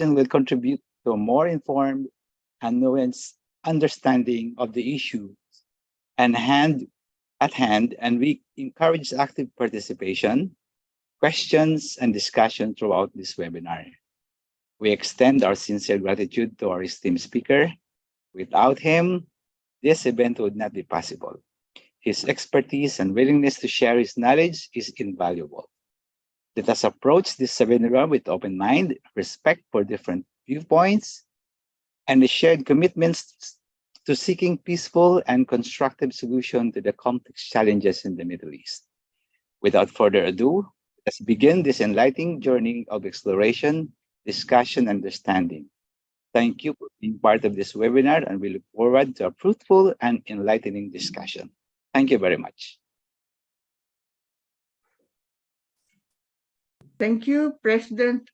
will contribute to a more informed and nuanced understanding of the issue and hand at hand, and we encourage active participation, questions, and discussion throughout this webinar. We extend our sincere gratitude to our esteemed speaker. Without him, this event would not be possible. His expertise and willingness to share his knowledge is invaluable. Let us approach this seminar with open mind, respect for different viewpoints, and a shared commitments to seeking peaceful and constructive solution to the complex challenges in the Middle East. Without further ado, let's begin this enlightening journey of exploration, discussion, and understanding. Thank you for being part of this webinar, and we look forward to a fruitful and enlightening discussion. Thank you very much. Thank you, President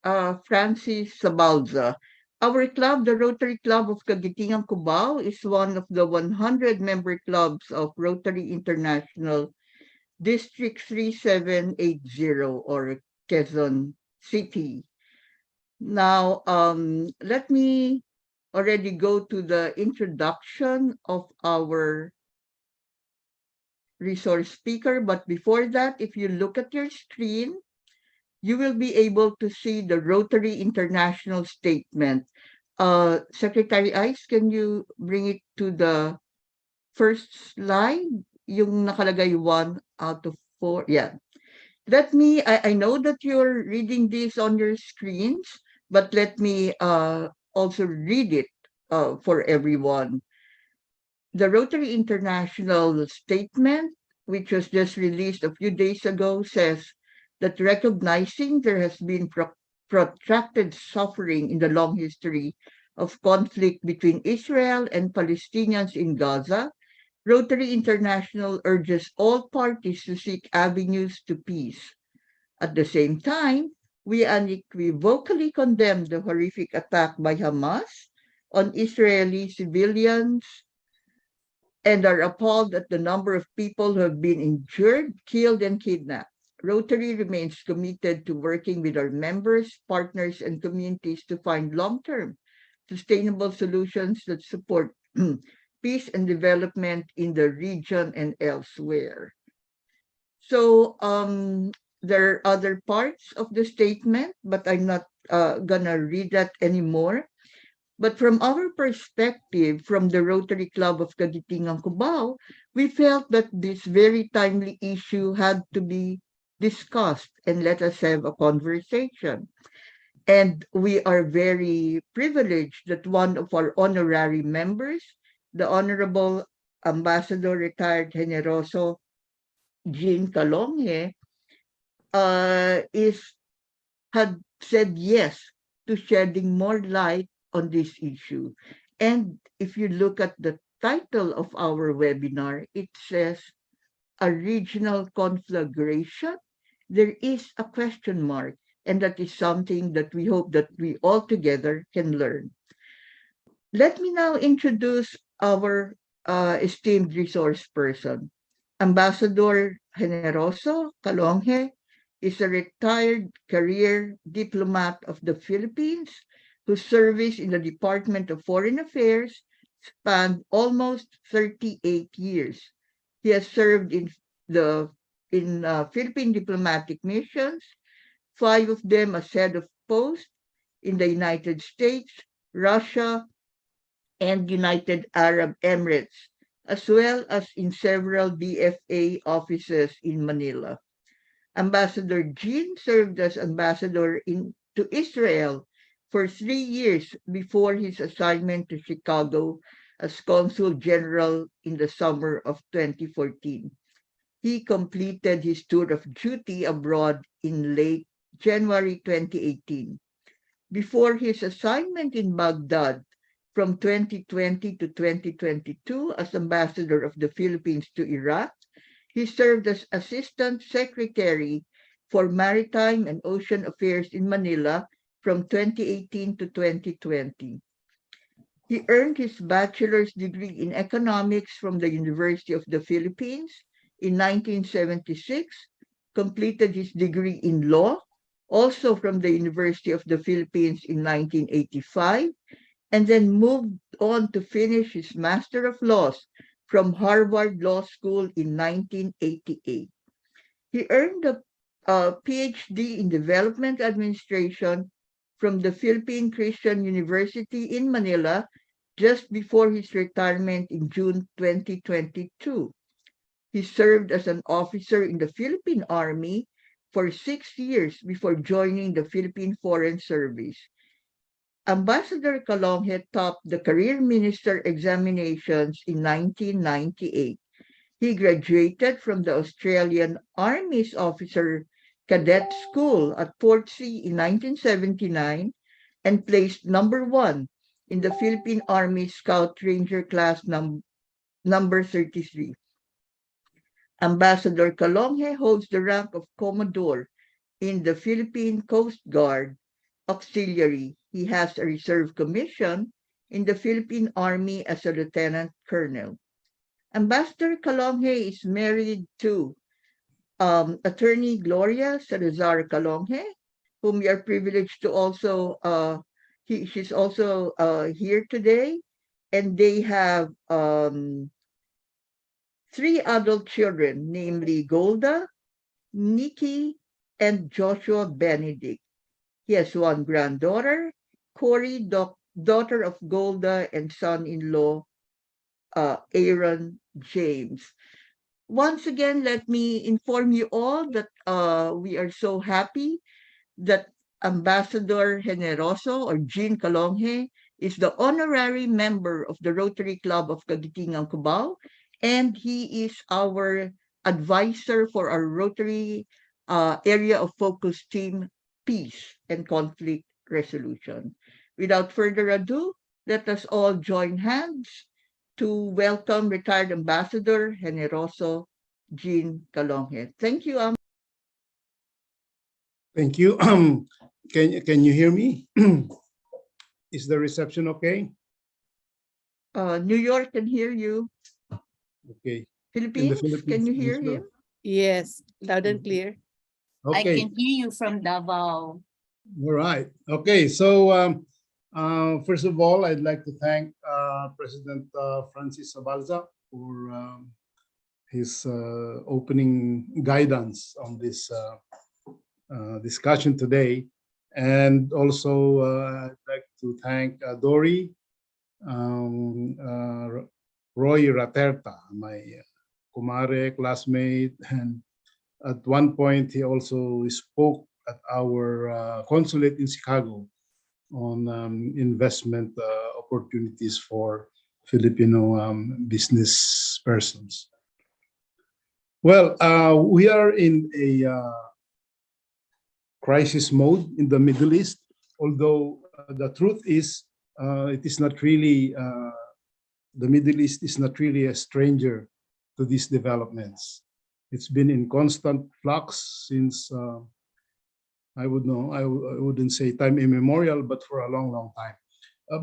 Francis Sabalza. Our club, the Rotary Club of Cagitingan Cubao, is one of the 100 member clubs of Rotary International District 3780 or Quezon City. Now, let me already go to the introduction of our resource speaker. But before that, if you look at your screen, you will be able to see the Rotary International Statement. Secretary Ice, can you bring it to the first slide? Yung nakalagay 1 out of 4. Yeah. I know that you're reading this on your screens, but let me also read it for everyone. The Rotary International Statement, which was just released a few days ago, says that recognizing there has been protracted suffering in the long history of conflict between Israel and Palestinians in Gaza, Rotary International urges all parties to seek avenues to peace. At the same time, we unequivocally condemn the horrific attack by Hamas on Israeli civilians and are appalled at the number of people who have been injured, killed, and kidnapped. Rotary remains committed to working with our members, partners, and communities to find long-term, sustainable solutions that support peace and development in the region and elsewhere. So there are other parts of the statement, but I'm not gonna read that anymore. But from our perspective, from the Rotary Club of Cagitingan Cubao, we felt that this very timely issue had to be discussed and let us have a conversation. And we are very privileged that one of our honorary members, the Honorable Ambassador Retired Generoso Jean Calonge, had said yes to shedding more light on this issue. And if you look at the title of our webinar, it says a regional conflagration. There is a question mark, and that is something that we hope that we all together can learn. Let me now introduce our esteemed resource person. Ambassador Generoso Calonge is a retired career diplomat of the Philippines whose service in the Department of Foreign Affairs spanned almost 38 years. He has served in Philippine diplomatic missions, 5 of them as head of post in the United States, Russia, and United Arab Emirates, as well as in several DFA offices in Manila. Ambassador Jean served as ambassador to Israel for 3 years before his assignment to Chicago as Consul General in the summer of 2014. He completed his tour of duty abroad in late January 2018. Before his assignment in Baghdad from 2020 to 2022 as ambassador of the Philippines to Iraq, he served as Assistant Secretary for Maritime and Ocean Affairs in Manila from 2018 to 2020. He earned his bachelor's degree in economics from the University of the Philippines in 1976, completed his degree in law also from the University of the Philippines in 1985, and then moved on to finish his Master of Laws from Harvard Law School in 1988. He earned a PhD in Development Administration from the Philippine Christian University in Manila just before his retirement in June 2022. He served as an officer in the Philippine Army for 6 years before joining the Philippine Foreign Service. Ambassador Kalonghe topped the Career Minister examinations in 1998. He graduated from the Australian Army's Officer Cadet School at Portsea in 1979 and placed number one in the Philippine Army Scout Ranger class number 33. Ambassador Kalonghe holds the rank of Commodore in the Philippine Coast Guard Auxiliary. He has a reserve commission in the Philippine Army as a lieutenant colonel. Ambassador Kalonghe is married to attorney Gloria Salazar Kalonghe, whom we are privileged to also, she's also here today. And they have 3 adult children, namely Golda, Nikki, and Joshua Benedict. He has 1 granddaughter, Corey, daughter of Golda, and son-in-law, Aaron James. Once again, let me inform you all that we are so happy that Ambassador Generoso or Jean Kalonghe is the honorary member of the Rotary Club of Cagitingan Cubao, and he is our advisor for our Rotary area of focus team, Peace and Conflict Resolution. Without further ado, let us all join hands to welcome retired Ambassador Generoso Jean Kalonghe. Thank you. Thank you. Can you hear me? Is the reception okay? New York can hear you. Okay. Philippines, can you hear him? Yes, loud and clear. I Okay. can hear you from Davao. All right. Okay. So first of all, I'd like to thank President Francis Abalza for his opening guidance on this discussion today. And also, I'd like to thank Dory, Roy Raterta, my kumare, classmate, and at one point he also spoke at our consulate in Chicago on investment opportunities for Filipino business persons. Well, we are in a crisis mode in the Middle East, although the truth is it is not really, the Middle East is not really a stranger to these developments. It's been in constant flux since, I wouldn't say time immemorial, but for a long, long time.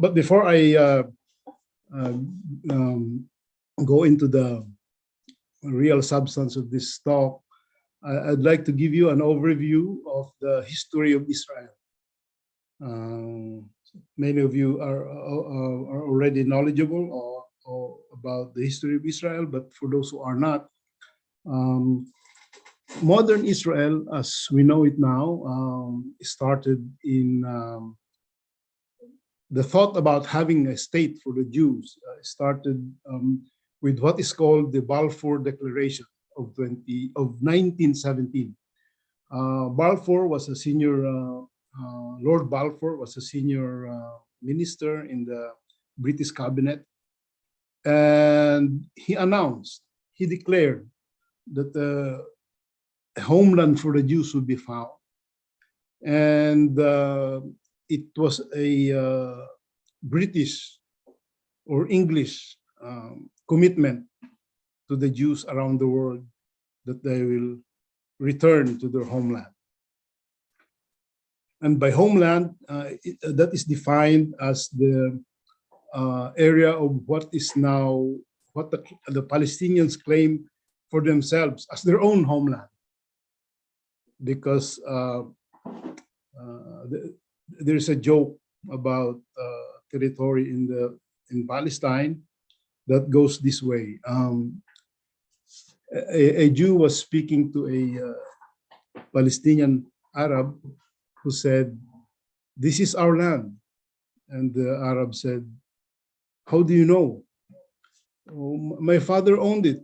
But before I go into the real substance of this talk, I'd like to give you an overview of the history of Israel. Many of you are already knowledgeable or about the history of Israel, but for those who are not, modern Israel, as we know it now, started in the thought about having a state for the Jews started with what is called the Balfour Declaration of 1917. Balfour was a senior, Lord Balfour was a senior minister in the British cabinet, and he declared that a homeland for the Jews would be found, and it was a British or English commitment to the Jews around the world that they will return to their homeland. And by homeland, that is defined as the area of what is now, what the Palestinians claim for themselves as their own homeland. Because there's a joke about territory in Palestine that goes this way. A Jew was speaking to a Palestinian Arab who said, "This is our land," and the Arab said, "How do you know?" "Oh, my father owned it,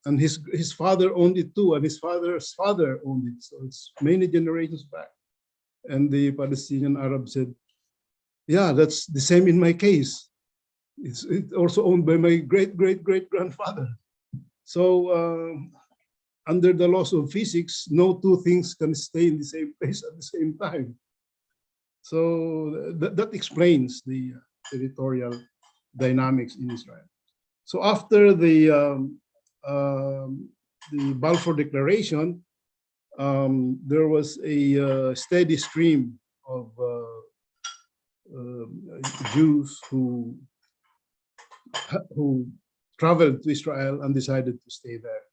and his father owned it too, and his father's father owned it. So it's many generations back." And the Palestinian Arab said, "Yeah, that's the same in my case. It's also owned by my great great great grandfather." So under the laws of physics, no two things can stay in the same place at the same time. So that explains the territorial dynamics in Israel. So after the Balfour Declaration, there was a steady stream of Jews who traveled to Israel and decided to stay there.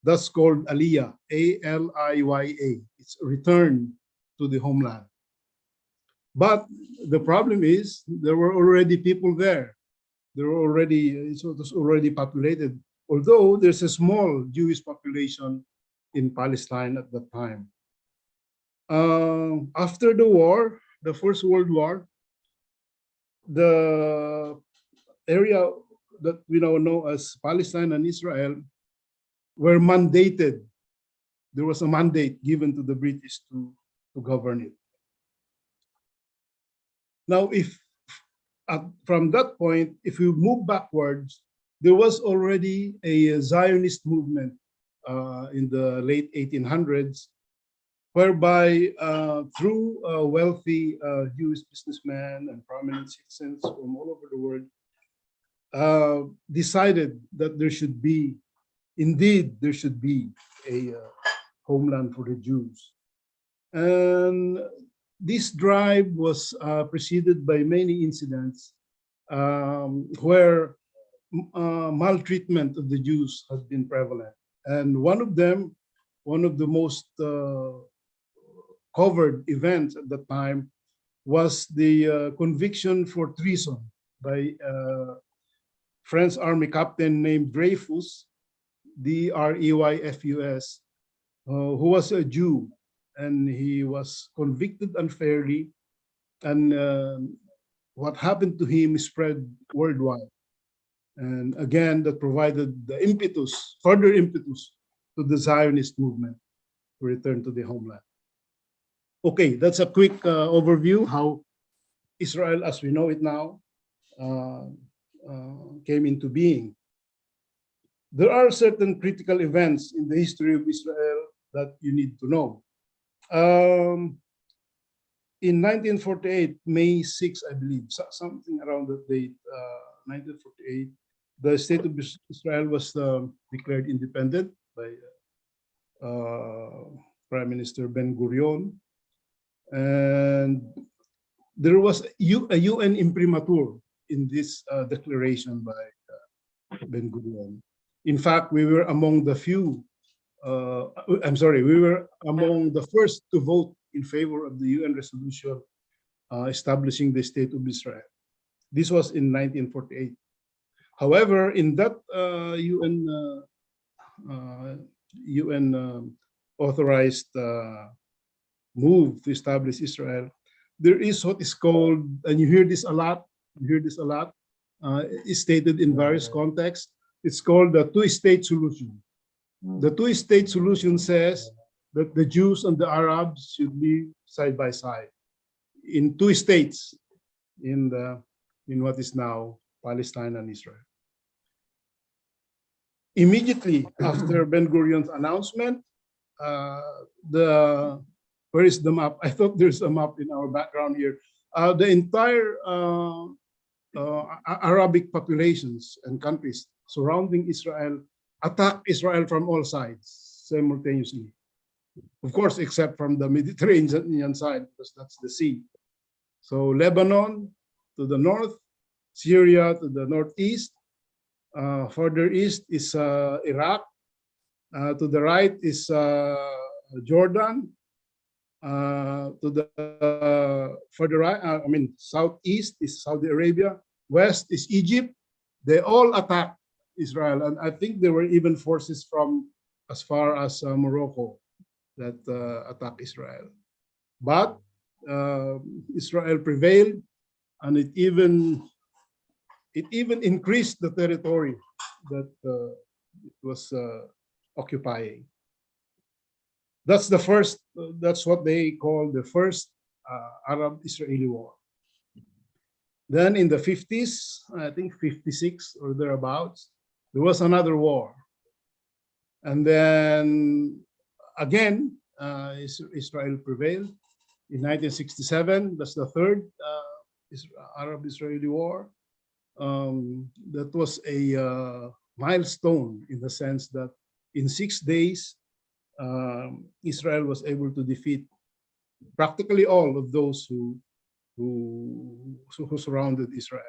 That's called Aliyah, Aliya. It's a return to the homeland. But the problem is there were already people there. There were already, it was already populated, although there's a small Jewish population in Palestine at that time. After the war, the First World War, the area that we now know as Palestine and Israel were mandated. There was a mandate given to the British to govern it. Now, if from that point, if we move backwards, there was already a Zionist movement in the late 1800s, whereby through wealthy Jewish businessmen and prominent citizens from all over the world decided that there should be, indeed, there should be a homeland for the Jews. And this drive was preceded by many incidents where maltreatment of the Jews has been prevalent. And one of them, one of the most covered events at the time was the conviction for treason by French Army captain named Dreyfus, Dreyfus, who was a Jew, and he was convicted unfairly, and what happened to him spread worldwide. And again, that provided the impetus, further impetus to the Zionist movement to return to the homeland. Okay, that's a quick overview how Israel, as we know it now, came into being. There are certain critical events in the history of Israel that you need to know. In 1948, May 6, I believe, something around that date, 1948, the state of Israel was declared independent by Prime Minister Ben-Gurion. And there was a UN imprimatur in this declaration by Ben-Gurion. In fact, we were among the few, we were among the first to vote in favor of the UN resolution establishing the State of Israel. This was in 1948. However, in that UN authorized move to establish Israel, there is what is called, and you hear this a lot, is stated in various contexts. It's called the two-state solution. The two-state solution says that the Jews and the Arabs should live side by side in two states in what is now Palestine and Israel. Immediately after Ben-Gurion's announcement, where is the map? I thought there's a map in our background here. The entire Arabic populations and countries surrounding Israel attacked Israel from all sides simultaneously. Of course, except from the Mediterranean side, because that's the sea. So Lebanon to the north, Syria to the northeast, further east is Iraq, to the right is Jordan, To the further right, I mean, southeast is Saudi Arabia, west is Egypt. They all attacked Israel, and I think there were even forces from as far as Morocco that attacked Israel. But Israel prevailed, and it even increased the territory that it was occupying. That's the first. That's what they call the first Arab-Israeli war. Then in the 50s, I think 56 or thereabouts, there was another war. And then again, Israel prevailed in 1967. That's the third Arab-Israeli war. That was a milestone in the sense that in 6 days, Israel was able to defeat practically all of those who surrounded Israel.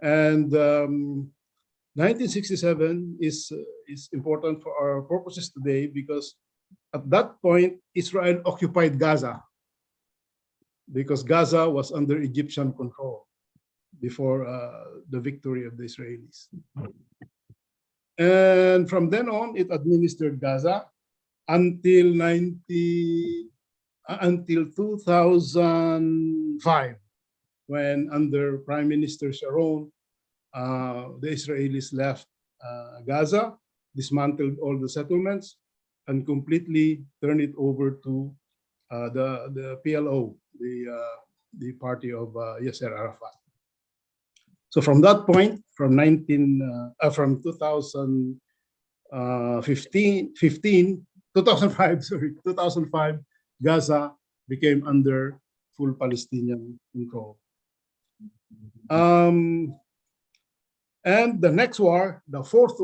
And 1967 is important for our purposes today because at that point, Israel occupied Gaza because Gaza was under Egyptian control before the victory of the Israelis. And from then on, it administered Gaza until 2005, when under Prime Minister Sharon, the Israelis left Gaza, dismantled all the settlements, and completely turned it over to the PLO, the party of Yasser Arafat. So from that point, from 2005, Gaza became under full Palestinian control. And the next war, the fourth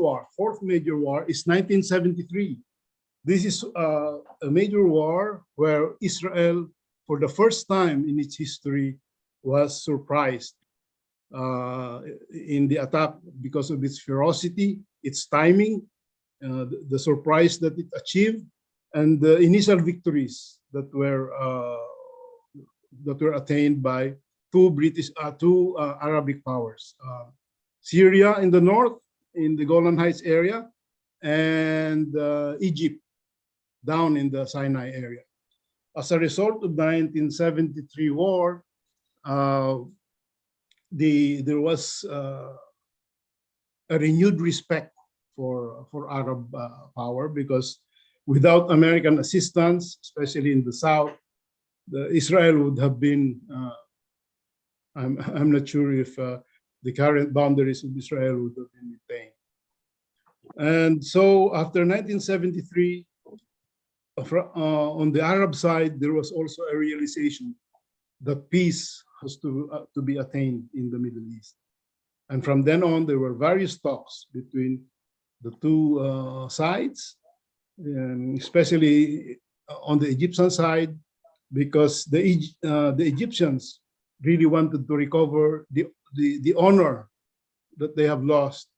major war, is 1973. This is a major war where Israel, for the first time in its history, was surprised in the attack because of its ferocity, its timing, the surprise that it achieved, and the initial victories that were attained by two Arabic powers, Syria in the north, in the Golan Heights area, and Egypt down in the Sinai area. As a result of the 1973 war, there was a renewed respect for Arab power because without American assistance, especially in the south, Israel would have been. I'm not sure if the current boundaries of Israel would have been maintained. And so after 1973, on the Arab side, there was also a realization that peace has to be attained in the Middle East. And from then on, there were various talks between the two sides, especially on the Egyptian side, because the Egyptians really wanted to recover the honor that they have lost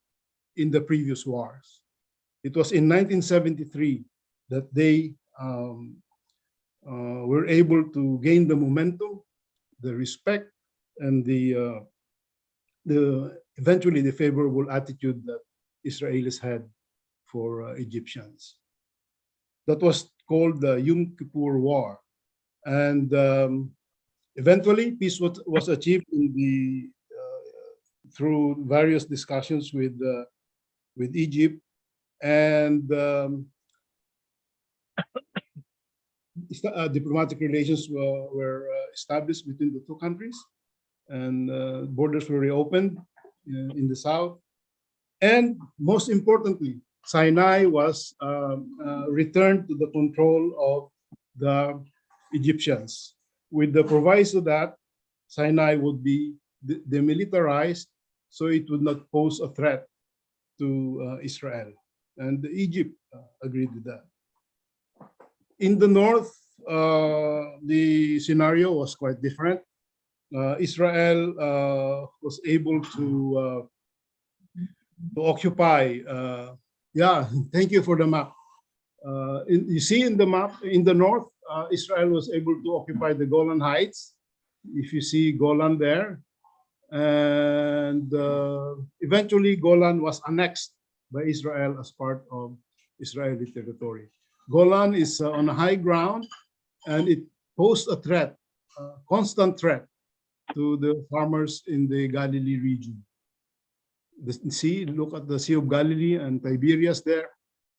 in the previous wars. It was in 1973 that they were able to gain the momentum, the respect, and the eventually the favorable attitude that Israelis had for Egyptians. That was called the Yom Kippur War, and eventually peace was achieved through various discussions with Egypt, and diplomatic relations were established between the two countries, and borders were reopened in the south. And most importantly, Sinai was returned to the control of the Egyptians, with the proviso that Sinai would be demilitarized so it would not pose a threat to Israel. And Egypt agreed with that. In the north, the scenario was quite different. Israel was able to occupy. Yeah, thank you for the map. You see in the map in the north, Israel was able to occupy the Golan Heights. If you see Golan there, and eventually Golan was annexed by Israel as part of Israeli territory. Golan is on a high ground, and it poses a threat, a constant threat to the farmers in the Galilee region. Look at the Sea of Galilee and Tiberias there.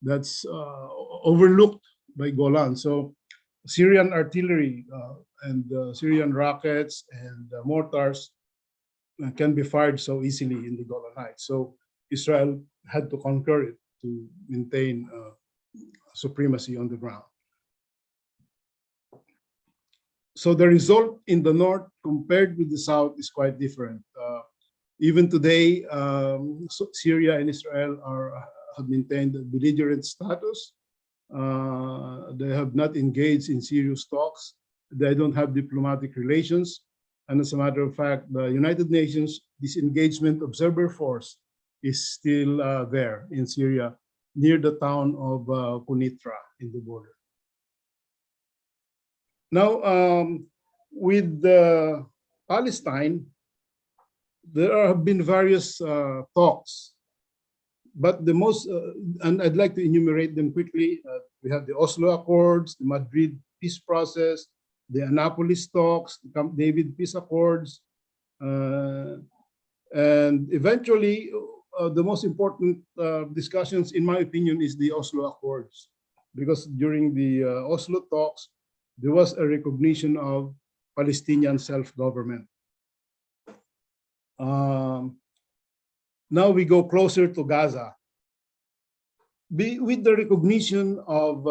That's overlooked by Golan. So Syrian artillery and Syrian rockets and mortars can be fired so easily in the Golan Heights. So Israel had to conquer it to maintain supremacy on the ground. So the result in the north compared with the south is quite different. Even today, Syria and Israel have maintained a belligerent status. They have not engaged in serious talks. They don't have diplomatic relations. And as a matter of fact, the United Nations Disengagement Observer Force is still there in Syria, near the town of Kunitra in the border. Now, with Palestine, there have been various talks, but the most, and I'd like to enumerate them quickly. We have the Oslo Accords, the Madrid peace process, the Annapolis talks, the Camp David peace accords, and eventually the most important discussions, in my opinion, is the Oslo Accords, because during the Oslo talks, there was a recognition of Palestinian self-government. Now we go closer to Gaza. With the recognition of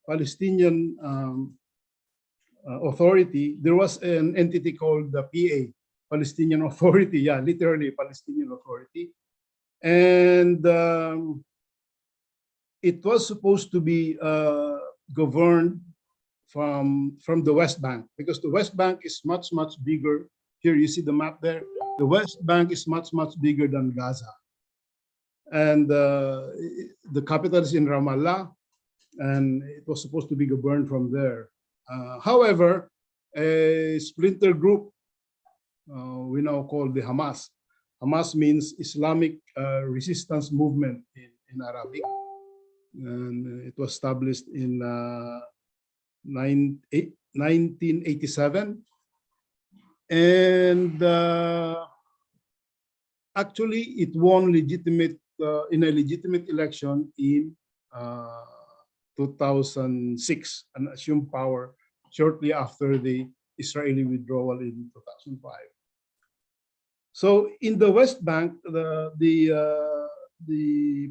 Palestinian authority, there was an entity called the PA, Palestinian Authority, yeah, literally Palestinian Authority. And it was supposed to be governed from the West Bank, because the West Bank is much, much bigger. Here you see the map there. The West Bank is much, much bigger than Gaza. And the capital is in Ramallah, and it was supposed to be governed from there. However, a splinter group, we now call the Hamas. Hamas means Islamic Resistance Movement in Arabic. And it was established in 1987. And actually, it won in a legitimate election in 2006 and assumed power shortly after the Israeli withdrawal in 2005. So in the West Bank, the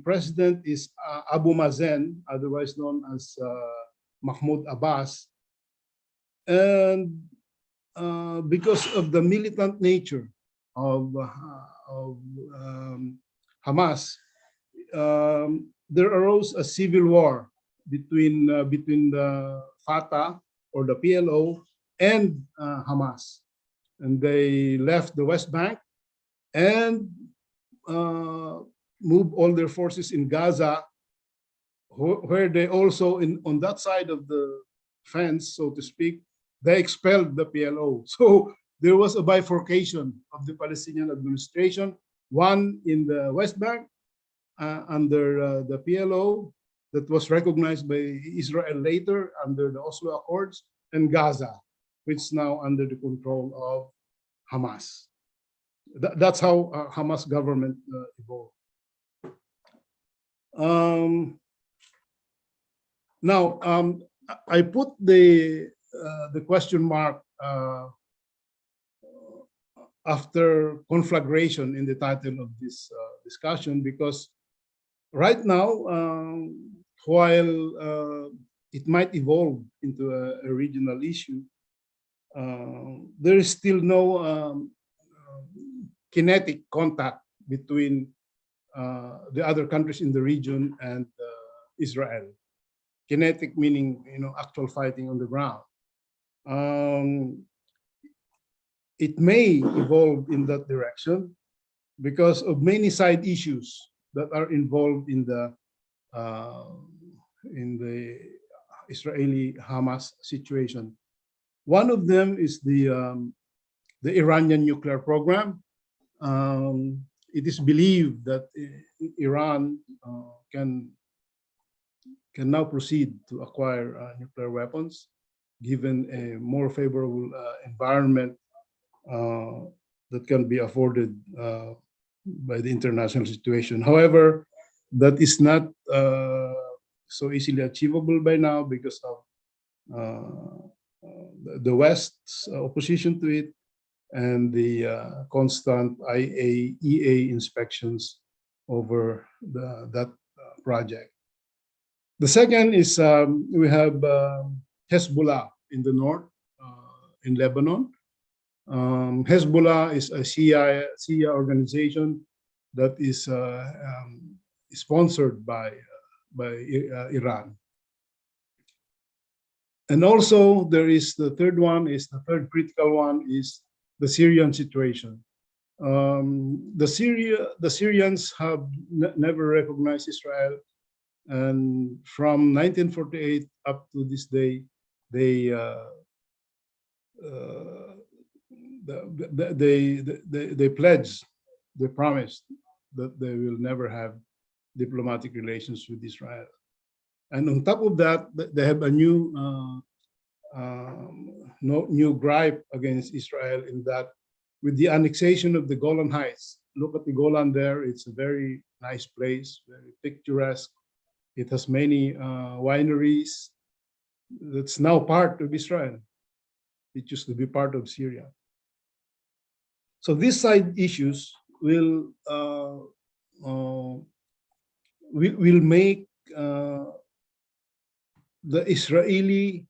president is Abu Mazen, otherwise known as Mahmoud Abbas. And because of the militant nature of Hamas, there arose a civil war between the Fatah or the PLO and Hamas, and they left the West Bank and moved all their forces in Gaza, where they also on that side of the fence, so to speak, they expelled the PLO. So there was a bifurcation of the Palestinian administration, one in the West Bank under the PLO that was recognized by Israel later under the Oslo Accords, and Gaza, which is now under the control of Hamas. That's how Hamas government evolved. Now, I put the question mark after conflagration in the title of this discussion, because right now, while it might evolve into a regional issue, there is still no kinetic contact between the other countries in the region and Israel. Kinetic meaning, actual fighting on the ground. It may evolve in that direction because of many side issues that are involved in the Israeli-Hamas situation. One of them is the Iranian nuclear program. It is believed that Iran can now proceed to acquire nuclear weapons, given a more favorable environment that can be afforded by the international situation. However, that is not so easily achievable by now because of the West's opposition to it and the constant IAEA inspections over that project. The second is we have Hezbollah in the north, in Lebanon. Hezbollah is a Shia organization that is sponsored by Iran. And also there is the third critical one is the Syrian situation. The Syrians have never recognized Israel, and from 1948 up to this day, they pledged, they promised that they will never have diplomatic relations with Israel. And on top of that, they have a new gripe against Israel in that with the annexation of the Golan Heights. Look at the Golan there. It's a very nice place, very picturesque. It has many wineries. That's now part of Israel. It used to be part of Syria. So these side issues will make the Israeli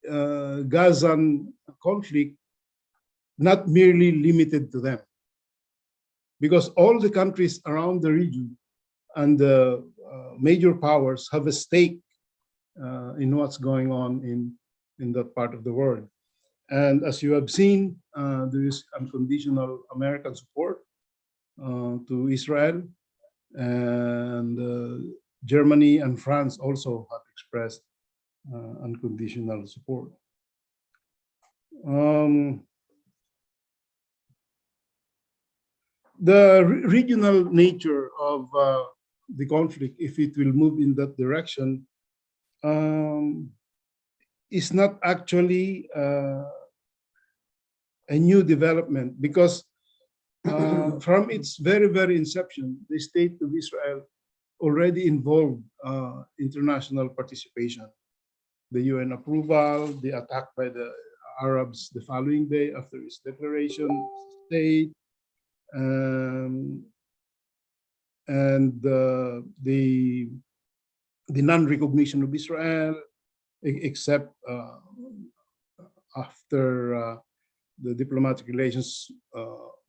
Gazan conflict not merely limited to them, because all the countries around the region and the major powers have a stake in what's going on in that part of the world. And as you have seen, there is unconditional American support to Israel, and Germany and France also have expressed unconditional support. The regional nature of the conflict, if it will move in that direction, is not actually a new development, because from its very, very inception, the state of Israel already involved international participation. The UN approval, the attack by the Arabs the following day after its declaration of state, and the non-recognition of Israel, except after the diplomatic relations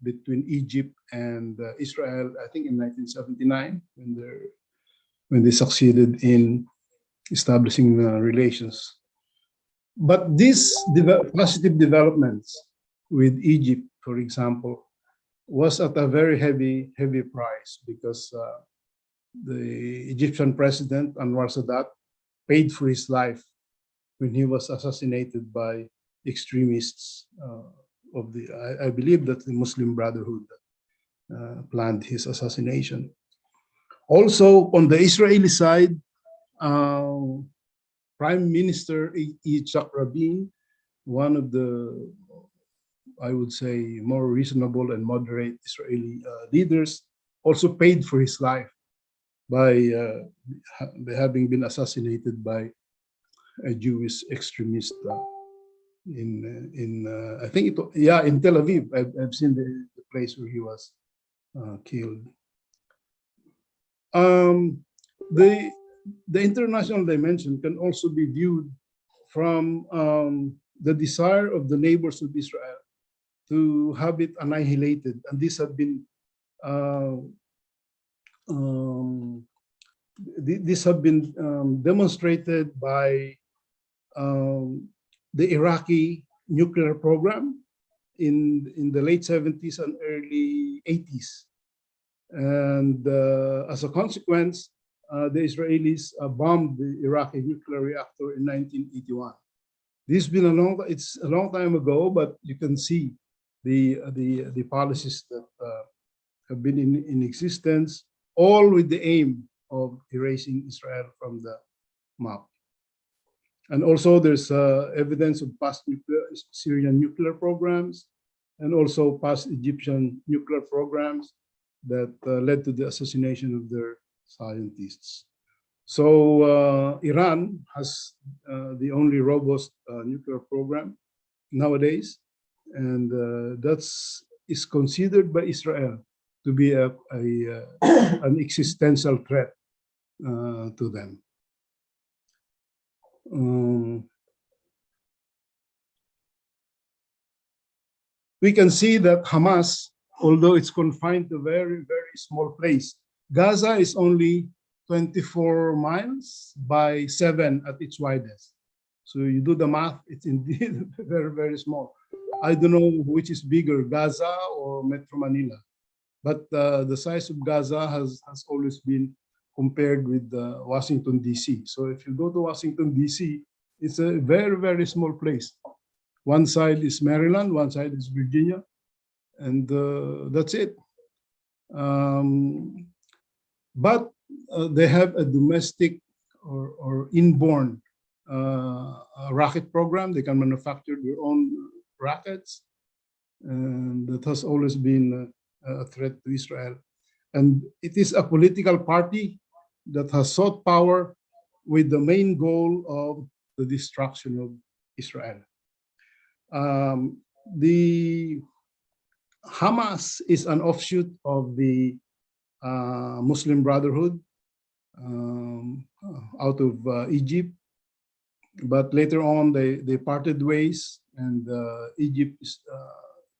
between Egypt and Israel, I think in 1979, when they succeeded in establishing relations. But these positive developments with Egypt, for example, was at a very heavy price, because the Egyptian president, Anwar Sadat, paid for his life when he was assassinated by extremists of I believe that the Muslim Brotherhood planned his assassination. Also, on the Israeli side, Prime Minister Yitzhak Rabin, one of the, I would say, more reasonable and moderate Israeli leaders, also paid for his life by having been assassinated by a Jewish extremist in I think in Tel Aviv. I've seen the place where he was killed. The international dimension can also be viewed from the desire of the neighbors of Israel to have it annihilated, and these have been demonstrated by the Iraqi nuclear program in the late 70s and early 80s. And as a consequence, the Israelis bombed the Iraqi nuclear reactor in 1981. This has been it's a long time ago, but you can see the policies that have been in existence, all with the aim of erasing Israel from the map. And also there's evidence of past Syrian nuclear programs and also past Egyptian nuclear programs that led to the assassination of their scientists. So Iran has the only robust nuclear program nowadays, and is considered by Israel to be an existential threat to them. We can see that Hamas, although it's confined to a very, very small place, Gaza is only 24 miles by 7 at its widest. So you do the math, it's indeed very, very small. I don't know which is bigger, Gaza or Metro Manila. But the size of Gaza has always been compared with Washington, D.C. So if you go to Washington, D.C., it's a very, very small place. One side is Maryland, one side is Virginia, and that's it. But they have a domestic or inborn rocket program. They can manufacture their own rockets, and that has always been a threat to Israel. And it is a political party that has sought power with the main goal of the destruction of Israel. The Hamas is an offshoot of the Muslim Brotherhood out of Egypt, but later on they parted ways, and Egypt,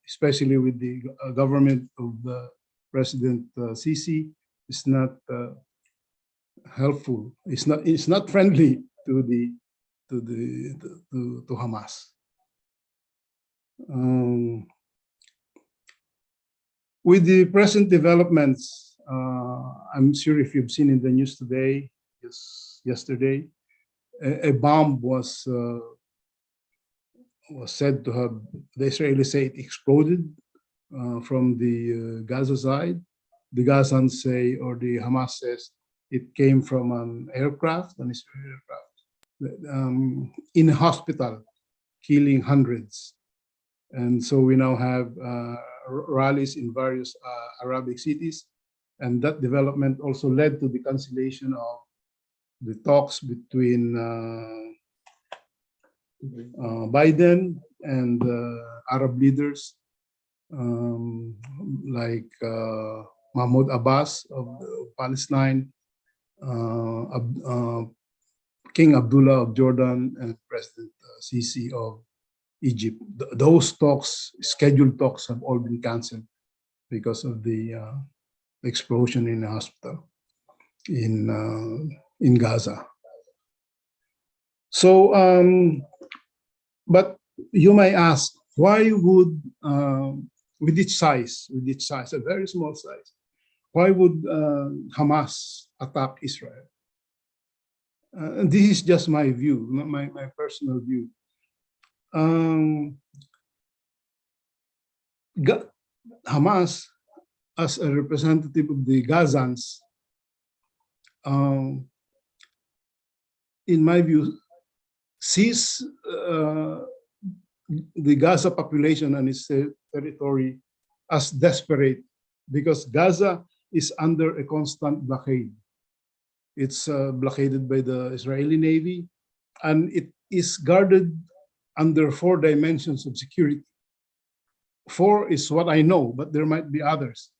especially with the government of the President Sisi, is not helpful. It's not friendly to Hamas. With the present developments, I'm sure if you've seen in the news today, yesterday, a bomb was said to have, the Israelis say it exploded from the Gaza side. The Gazans say, or the Hamas says, it came from an aircraft, an Israeli aircraft, in a hospital, killing hundreds. And so we now have rallies in various Arabic cities. And that development also led to the cancellation of the talks between Biden and Arab leaders like Mahmoud Abbas of Palestine, King Abdullah of Jordan, and President Sisi of Egypt. Those talks, scheduled talks, have all been canceled because of the explosion in a hospital in Gaza. So, but you may ask, why would, with its size, a very small size, why would Hamas attack Israel? And this is just my view, my personal view. Hamas, as a representative of the Gazans, in my view, sees the Gaza population and its territory as desperate, because Gaza is under a constant blockade. It's blockaded by the Israeli Navy, and it is guarded under 4 dimensions of security. 4 is what I know, but there might be others.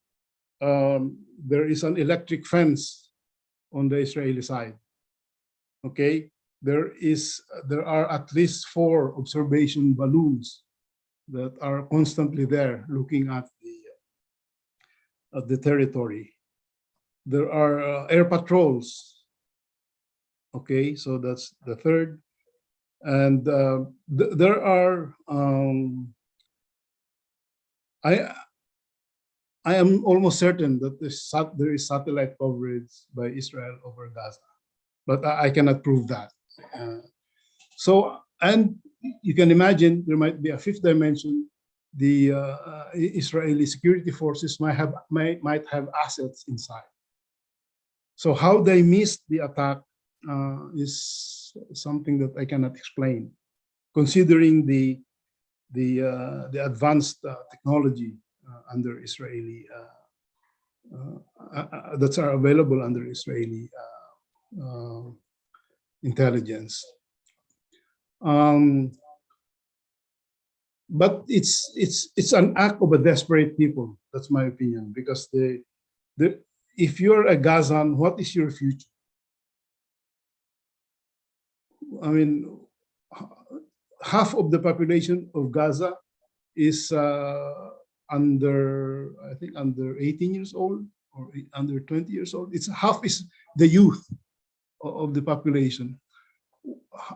There is an electric fence on the Israeli side. Okay, there are at least 4 observation balloons that are constantly there looking at the territory. There are air patrols. Okay, so that's the third. And there are I am almost certain that there is satellite coverage by Israel over Gaza, but I cannot prove that. And you can imagine there might be a fifth dimension. The Israeli security forces might have assets inside. So how they missed the attack is something that I cannot explain, considering the advanced technology under Israeli that are available under Israeli intelligence. But it's an act of a desperate people. That's my opinion, because if you're a Gazan, what is your future? I mean, half of the population of Gaza is under 18 years old or under 20 years old. It's half is the youth of the population.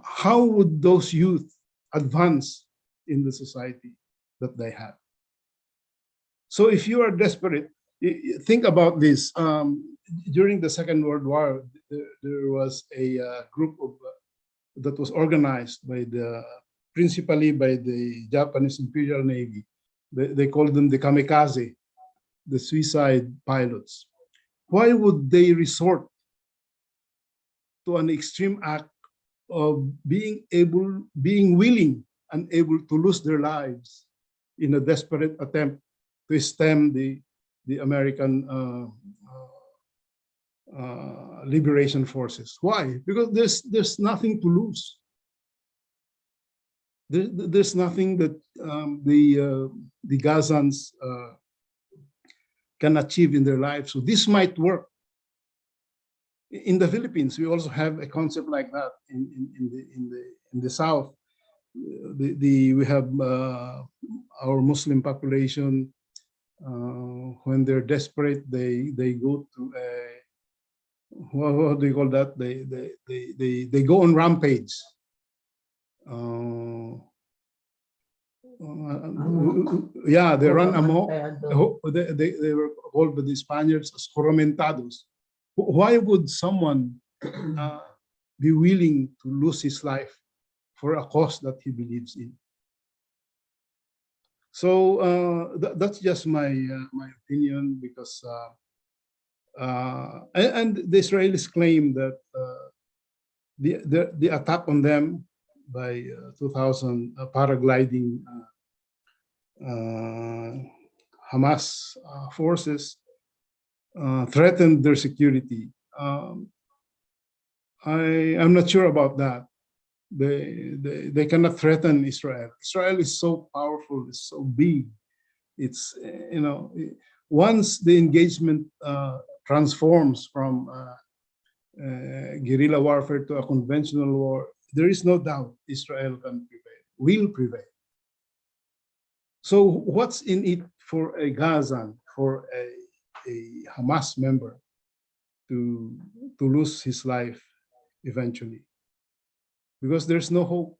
How would those youth advance in the society that they have? So if you are desperate, think about this. During the Second World War, there was a group that was organized principally by the Japanese Imperial Navy. They called them the kamikaze, the suicide pilots. Why would they resort to an extreme act of being willing and able to lose their lives in a desperate attempt to stem the American liberation forces? Why? Because there's nothing to lose. There's nothing that the Gazans can achieve in their lives. So this might work. In the Philippines, we also have a concept like that. In the South, we have our Muslim population. When they're desperate, they go to what do you call that? They go on rampage. Yeah, they run amok. They were called by the Spaniards as coromentados. Why would someone be willing to lose his life for a cause that he believes in? So that's just my opinion, because and the Israelis claim that the attack on them by 2000 paragliding Hamas forces threatened their security. I'm not sure about that. They cannot threaten Israel. Israel is so powerful, it's so big. It's once the engagement transforms from guerrilla warfare to a conventional war, there is no doubt Israel can prevail, will prevail. So what's in it for a Gazan, for a Hamas member to lose his life eventually? Because there's no hope.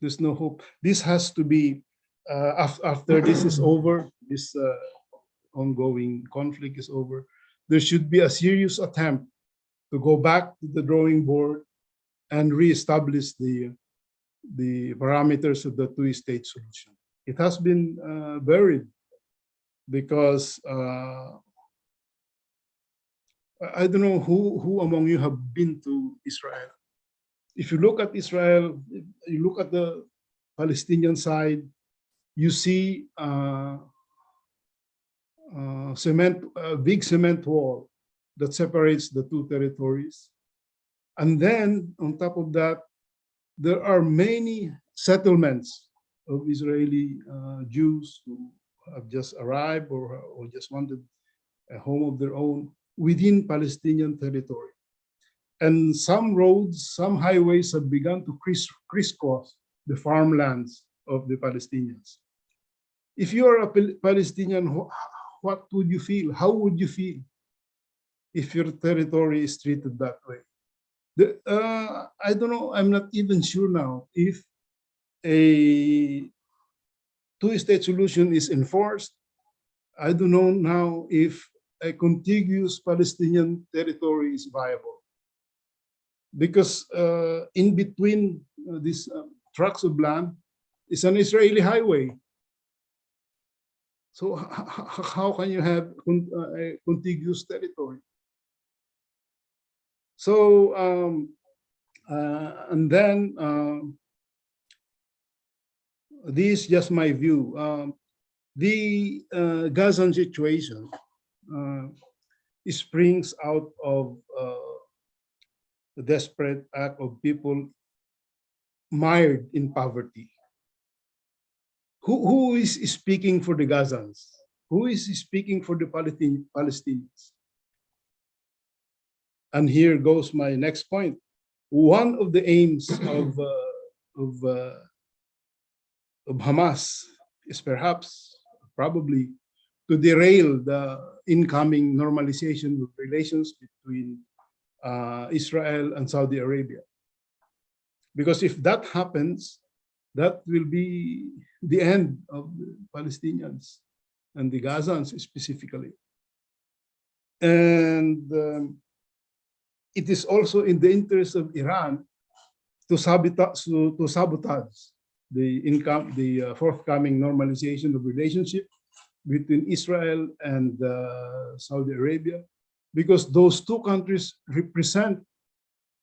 There's no hope. This has to be, after this is over, this ongoing conflict is over, there should be a serious attempt to go back to the drawing board and reestablish the parameters of the two-state solution. It has been buried because I don't know who among you have been to Israel. If you look at Israel, you look at the Palestinian side, you see a big cement wall that separates the two territories. And then on top of that, there are many settlements of Israeli Jews who have just arrived or just wanted a home of their own within Palestinian territory. And some roads, some highways have begun to crisscross the farmlands of the Palestinians. If you are a Palestinian, what would you feel? How would you feel if your territory is treated that way? I don't know, I'm not even sure now if a two-state solution is enforced I don't know now if a contiguous Palestinian territory is viable, because in between these tracts of land is an Israeli highway. So how can you have a contiguous territory? So and then this is just my view. The Gazan situation springs out of the desperate act of people mired in poverty. Who is speaking for the Gazans? Who is speaking for the Palestinians? And here goes my next point. One of the aims of Hamas is probably to derail the incoming normalization of relations between Israel and Saudi Arabia. Because if that happens, that will be the end of the Palestinians and the Gazans specifically. And it is also in the interest of Iran to sabotage the forthcoming normalization of relationship between Israel and Saudi Arabia, because those two countries represent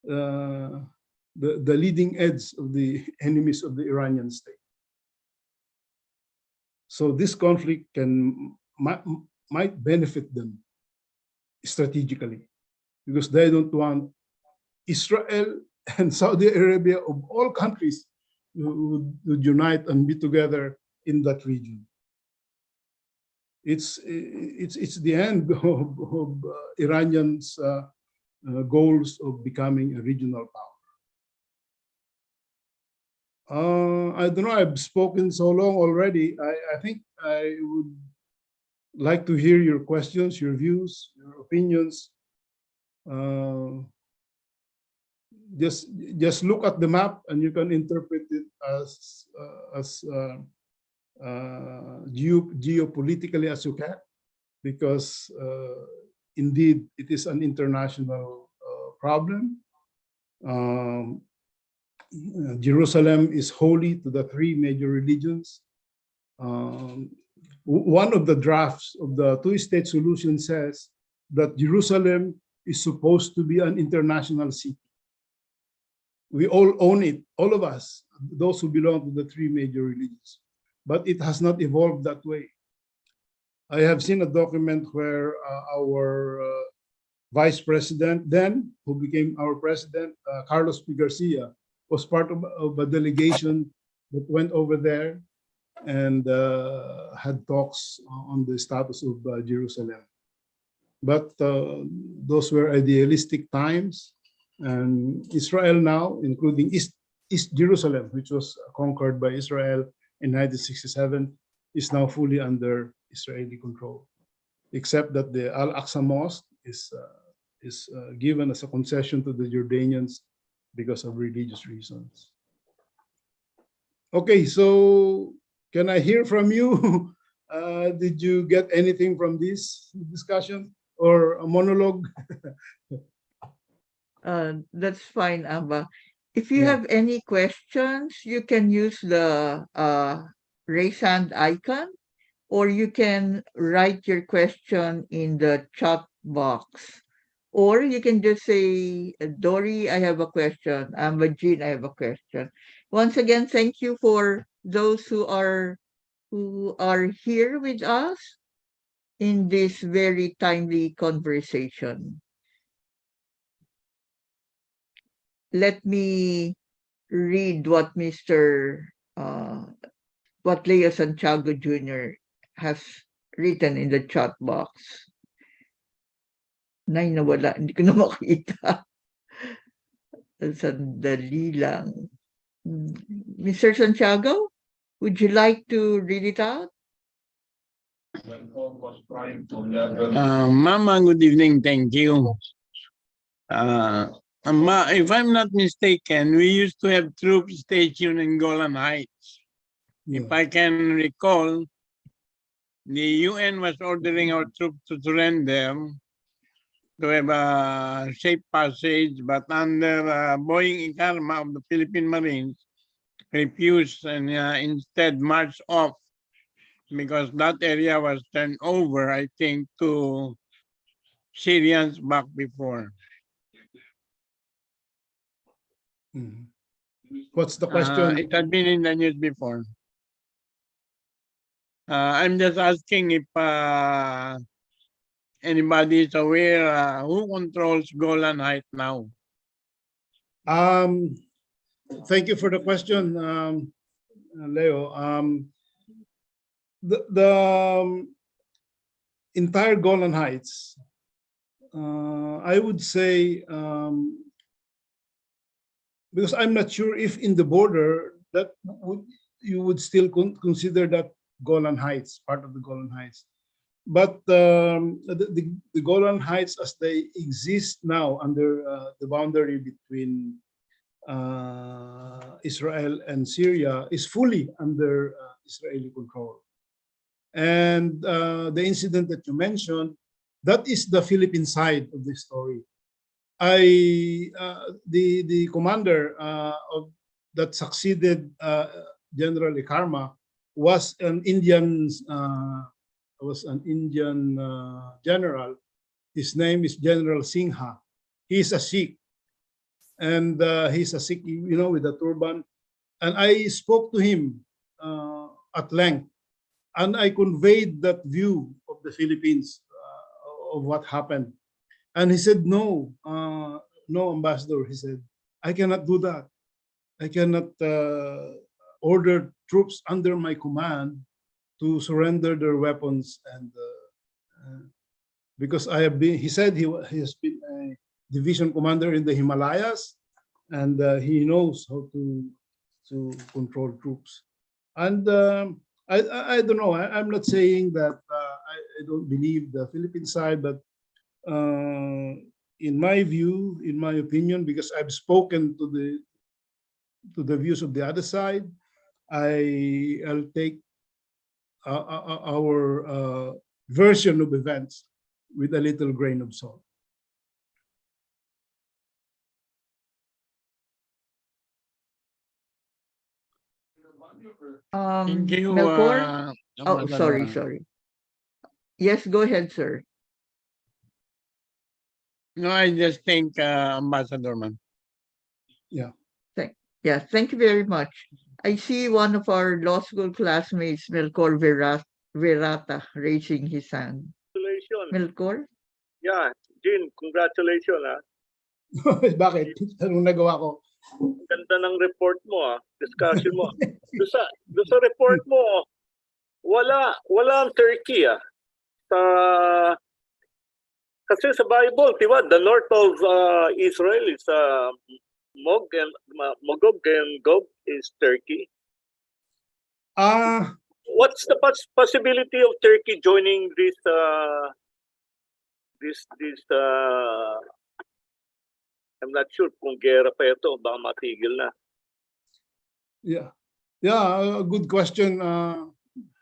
the leading edge of the enemies of the Iranian state. So this conflict might benefit them strategically, because they don't want Israel and Saudi Arabia of all countries would unite and be together in that region. It's the end of Iranians' goals of becoming a regional power. I don't know, I've spoken so long already. I think I would like to hear your questions, your views, your opinions. Just look at the map and you can interpret it as geopolitically as you can, because indeed it is an international problem. Jerusalem is holy to the three major religions. One of the drafts of the two-state solution says that Jerusalem is supposed to be an international city. We all own it, all of us, those who belong to the three major religions. But it has not evolved that way. I have seen a document where our vice president then, who became our president, Carlos P. Garcia, was part of a delegation that went over there and had talks on the status of Jerusalem. But those were idealistic times, and Israel now, including East Jerusalem, which was conquered by Israel in 1967, is now fully under Israeli control, except that the Al-Aqsa Mosque is given as a concession to the Jordanians because of religious reasons. Okay, so can I hear from you? Did you get anything from this discussion or a monologue? That's fine, Aba. If you Yeah. have any questions, you can use the raise hand icon, or you can write your question in the chat box. Or you can just say, Dory, I have a question. Jean, I have a question. Once again, thank you for those who are here with us in this very timely conversation. Let me read what what Leo Santiago Jr. has written in the chat box. Nay, nawala. Hindi ko na makita. Sandali lang. Mr. Santiago, would you like to read it out? Mama, good evening. Thank you. If I'm not mistaken, we used to have troops stationed in Golan Heights. If I can recall, the UN was ordering our troops to surrender to have a safe passage, but under Boeing Ikarma of the Philippine Marines refused and instead marched off because that area was turned over, I think, to Syrians back before. Mhm. What's the question? It had been in the news before. I'm just asking if anybody is aware who controls Golan Heights now. Thank you for the question, Leo. The entire Golan Heights, I would say, because I'm not sure if in the border that you would still consider that Golan Heights, part of the Golan Heights. But the Golan Heights as they exist now under the boundary between Israel and Syria is fully under Israeli control. And the incident that you mentioned, that is the Philippine side of the story. The commander that succeeded General Ikarma was an Indian general. His name is General Singha. He's a Sikh, and he's a Sikh, with a turban. And I spoke to him at length, and I conveyed that view of the Philippines of what happened. And he said, no, Ambassador. He said, I cannot do that. I cannot order troops under my command to surrender their weapons. And because he said he has been a division commander in the Himalayas, and he knows how to control troops. And I don't know. I'm not saying that I don't believe the Philippine side, but in my view, in my opinion, because I've spoken to the views of the other side, I'll take our version of events with a little grain of salt. Thank you. Melchor? Oh, sorry. Yes, go ahead, sir. No, I just think Ambassador, man. Yeah, thank you very much. I see one of our law school classmates, Melchor Verata, raising his hand. Congratulations. Melchor? Yeah, Jean, congratulations. Bakit? Anong nagawa ko? Ganda ng report mo, discussion mo. Doon sa report mo, wala ang Turkey. Kasi sa Bible, diba, the north of Israel is Magog and Gog is Turkey. What's the possibility of Turkey joining this I'm not sure kung gera pa ito, baka matigil na. Yeah, a good question,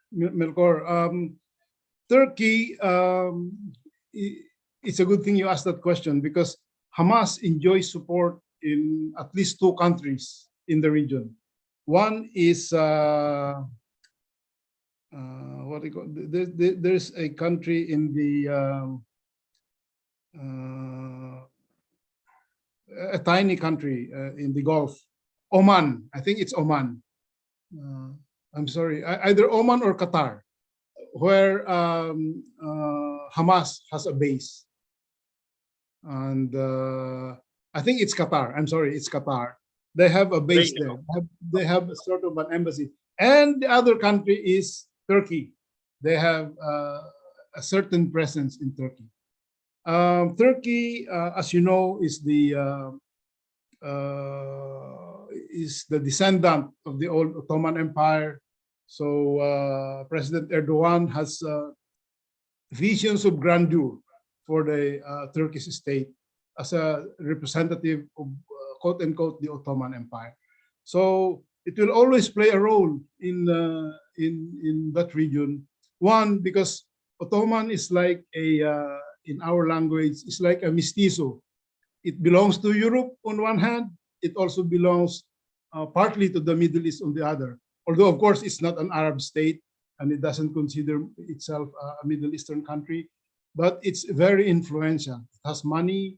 Melchor. Turkey, it's a good thing you asked that question, because Hamas enjoys support in at least two countries in the region. One is what do you call? There's a country in the a tiny country in the Gulf, Oman. I think it's Oman. I'm sorry, either Oman or Qatar, where Hamas has a base. And I think it's Qatar. I'm sorry, it's Qatar. They have a base there. They have a sort of an embassy. And the other country is Turkey. They have a certain presence in Turkey. Turkey, as you know, is the descendant of the old Ottoman Empire. So President Erdogan has visions of grandeur for the Turkish state as a representative of quote unquote the Ottoman Empire. So it will always play a role in that region. One, because Ottoman is like in our language, it's like a mestizo. It belongs to Europe on one hand. It also belongs partly to the Middle East on the other. Although, of course, it's not an Arab state and it doesn't consider itself a Middle Eastern country, but it's very influential. It has money.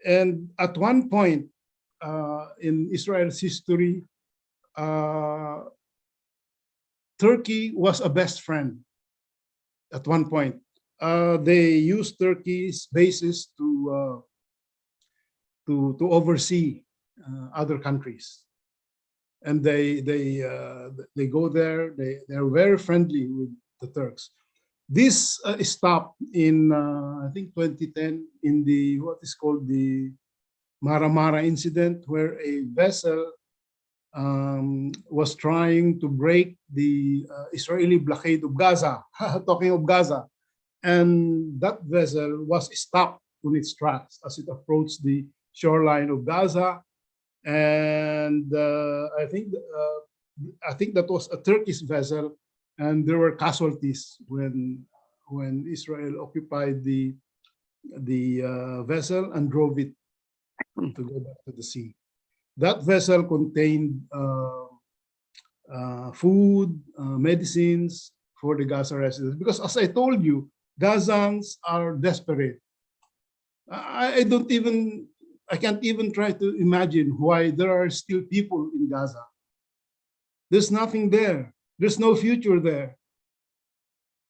And at one point in Israel's history, Turkey was a best friend at one point. They used Turkey's bases to oversee other countries, and they go there. They're very friendly with the Turks. This stopped in I think 2010 in the what is called the Mara Mara incident, where a vessel was trying to break the Israeli blockade of Gaza. Talking of Gaza, and that vessel was stopped on its tracks as it approached the shoreline of Gaza, and I think that was a Turkish vessel, and there were casualties when Israel occupied the vessel and drove it to go back to the sea. That vessel contained food, medicines for the Gaza residents, because as I told you, Gazans are desperate. I can't even try to imagine why there are still people in Gaza. There's nothing there. There's no future there.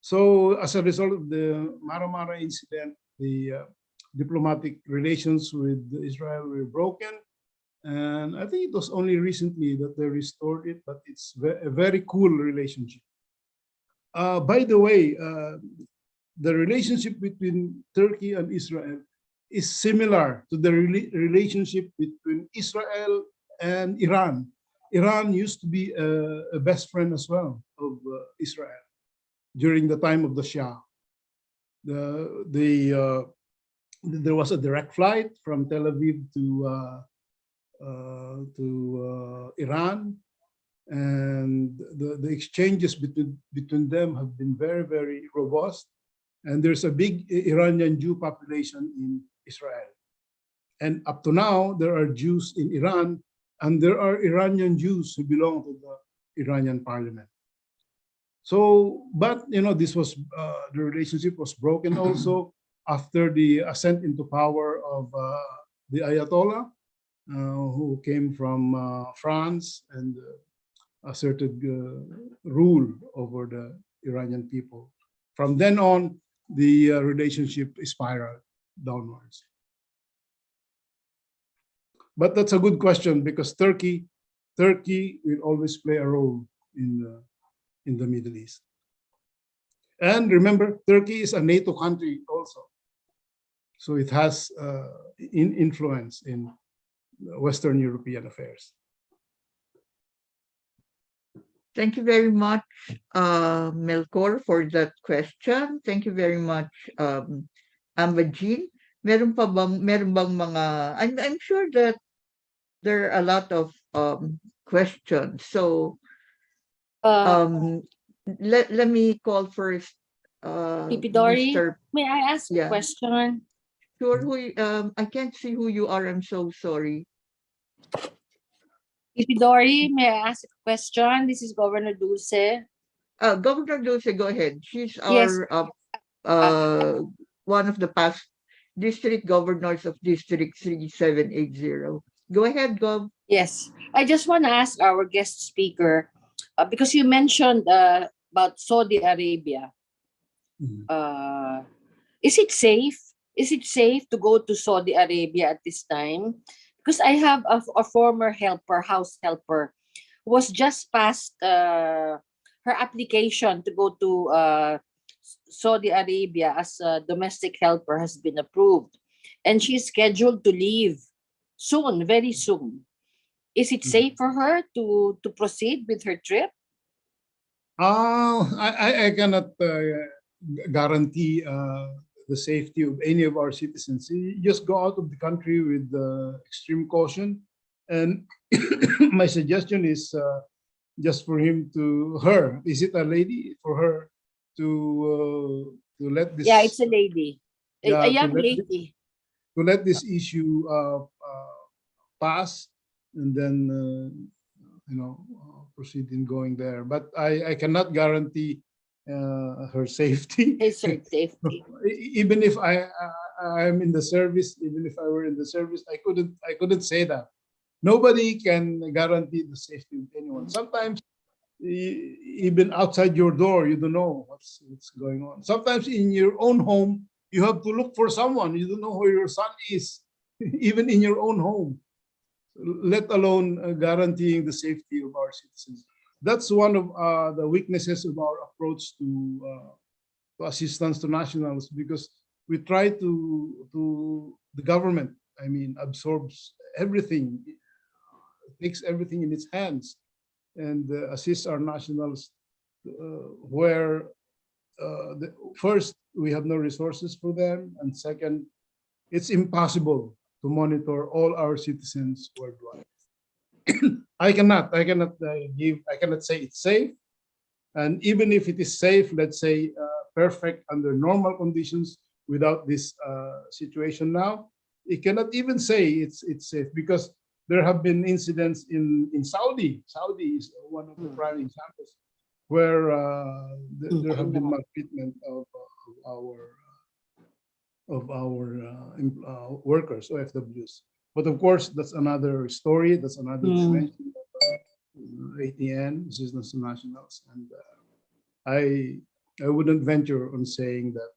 So as a result of the Mara Mara incident, the diplomatic relations with Israel were broken. And I think it was only recently that they restored it, but it's a very cool relationship. By the way, the relationship between Turkey and Israel is similar to the relationship between Israel and Iran. Iran used to be a best friend as well of Israel during the time of the Shah. There was a direct flight from Tel Aviv to Iran, and the exchanges between them have been very, very robust. And there's a big Iranian Jew population in Israel. And up to now, there are Jews in Iran, and there are Iranian Jews who belong to the Iranian parliament. So, but this was the relationship was broken also after the ascent into power of the Ayatollah, who came from France and asserted rule over the Iranian people. From then on, the relationship spiraled downwards. But that's a good question, because Turkey will always play a role in the Middle East. And remember, Turkey is a NATO country also. So it has influence in Western European affairs. Thank you very much, Melchor, for that question. Thank you very much, Ambajin. Meron bang mga, I'm sure that there are a lot of questions. So let me call first Pipidori, Mr. may I ask a Yeah. question? Sure, I can't see who you are. I'm so sorry. Pipidori, may I ask a question? This is Governor Dulce. Governor Dulce, go ahead. She's Yes. our one of the past district governors of District 3780. Go ahead, Gov. Yes, I just want to ask our guest speaker, because you mentioned about Saudi Arabia. Is it safe? Is it safe to go to Saudi Arabia at this time? Because I have a former helper, house helper, who was just past her application to go to Saudi Arabia as a domestic helper has been approved, and she's scheduled to leave soon, very soon. Is it safe for her to proceed with her trip? I cannot guarantee the safety of any of our citizens. You just go out of the country with extreme caution. And my suggestion is just for him to her. Is it a lady for her to let this? Yeah, it's a lady, a Yeah, young lady. to let this issue pass, and then proceed in going there. But I cannot guarantee her safety. His safety. Even if I'm in the service, even if I were in the service, I couldn't say that. Nobody can guarantee the safety of anyone. Sometimes even outside your door, you don't know what's going on. Sometimes in your own home, you have to look for someone. You don't know where your son is, even in your own home, let alone guaranteeing the safety of our citizens. That's one of the weaknesses of our approach to assistance to nationals, because we try to the government, I mean, absorbs everything, takes everything in its hands, and assists our nationals where first, we have no resources for them, and second, it's impossible to monitor all our citizens worldwide. I cannot say it's safe, and even if it is safe, let's say perfect under normal conditions without this situation now, it cannot even say it's safe, because there have been incidents in Saudi. Saudi is one of the prime examples where there have been maltreatment of our workers, OFWs. But of course, that's another story. That's another dimension of ATN, Assistance to Nationals, and I wouldn't venture on saying that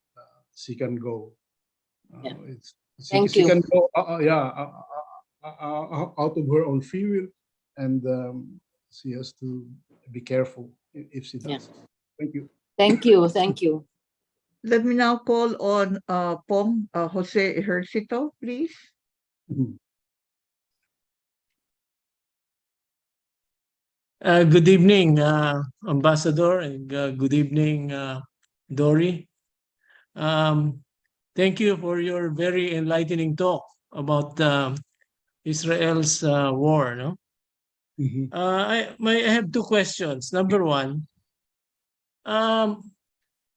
she can go. Yeah. She you. can go, out of her own free will, and she has to be careful if she does. Yeah. Thank you. Thank you. Thank you. Let me now call on Pong Jose Ejercito, please. Good evening, Ambassador, and good evening, Dory. Thank you for your very enlightening talk about Israel's war. No, Mhm. I have two questions. Number one,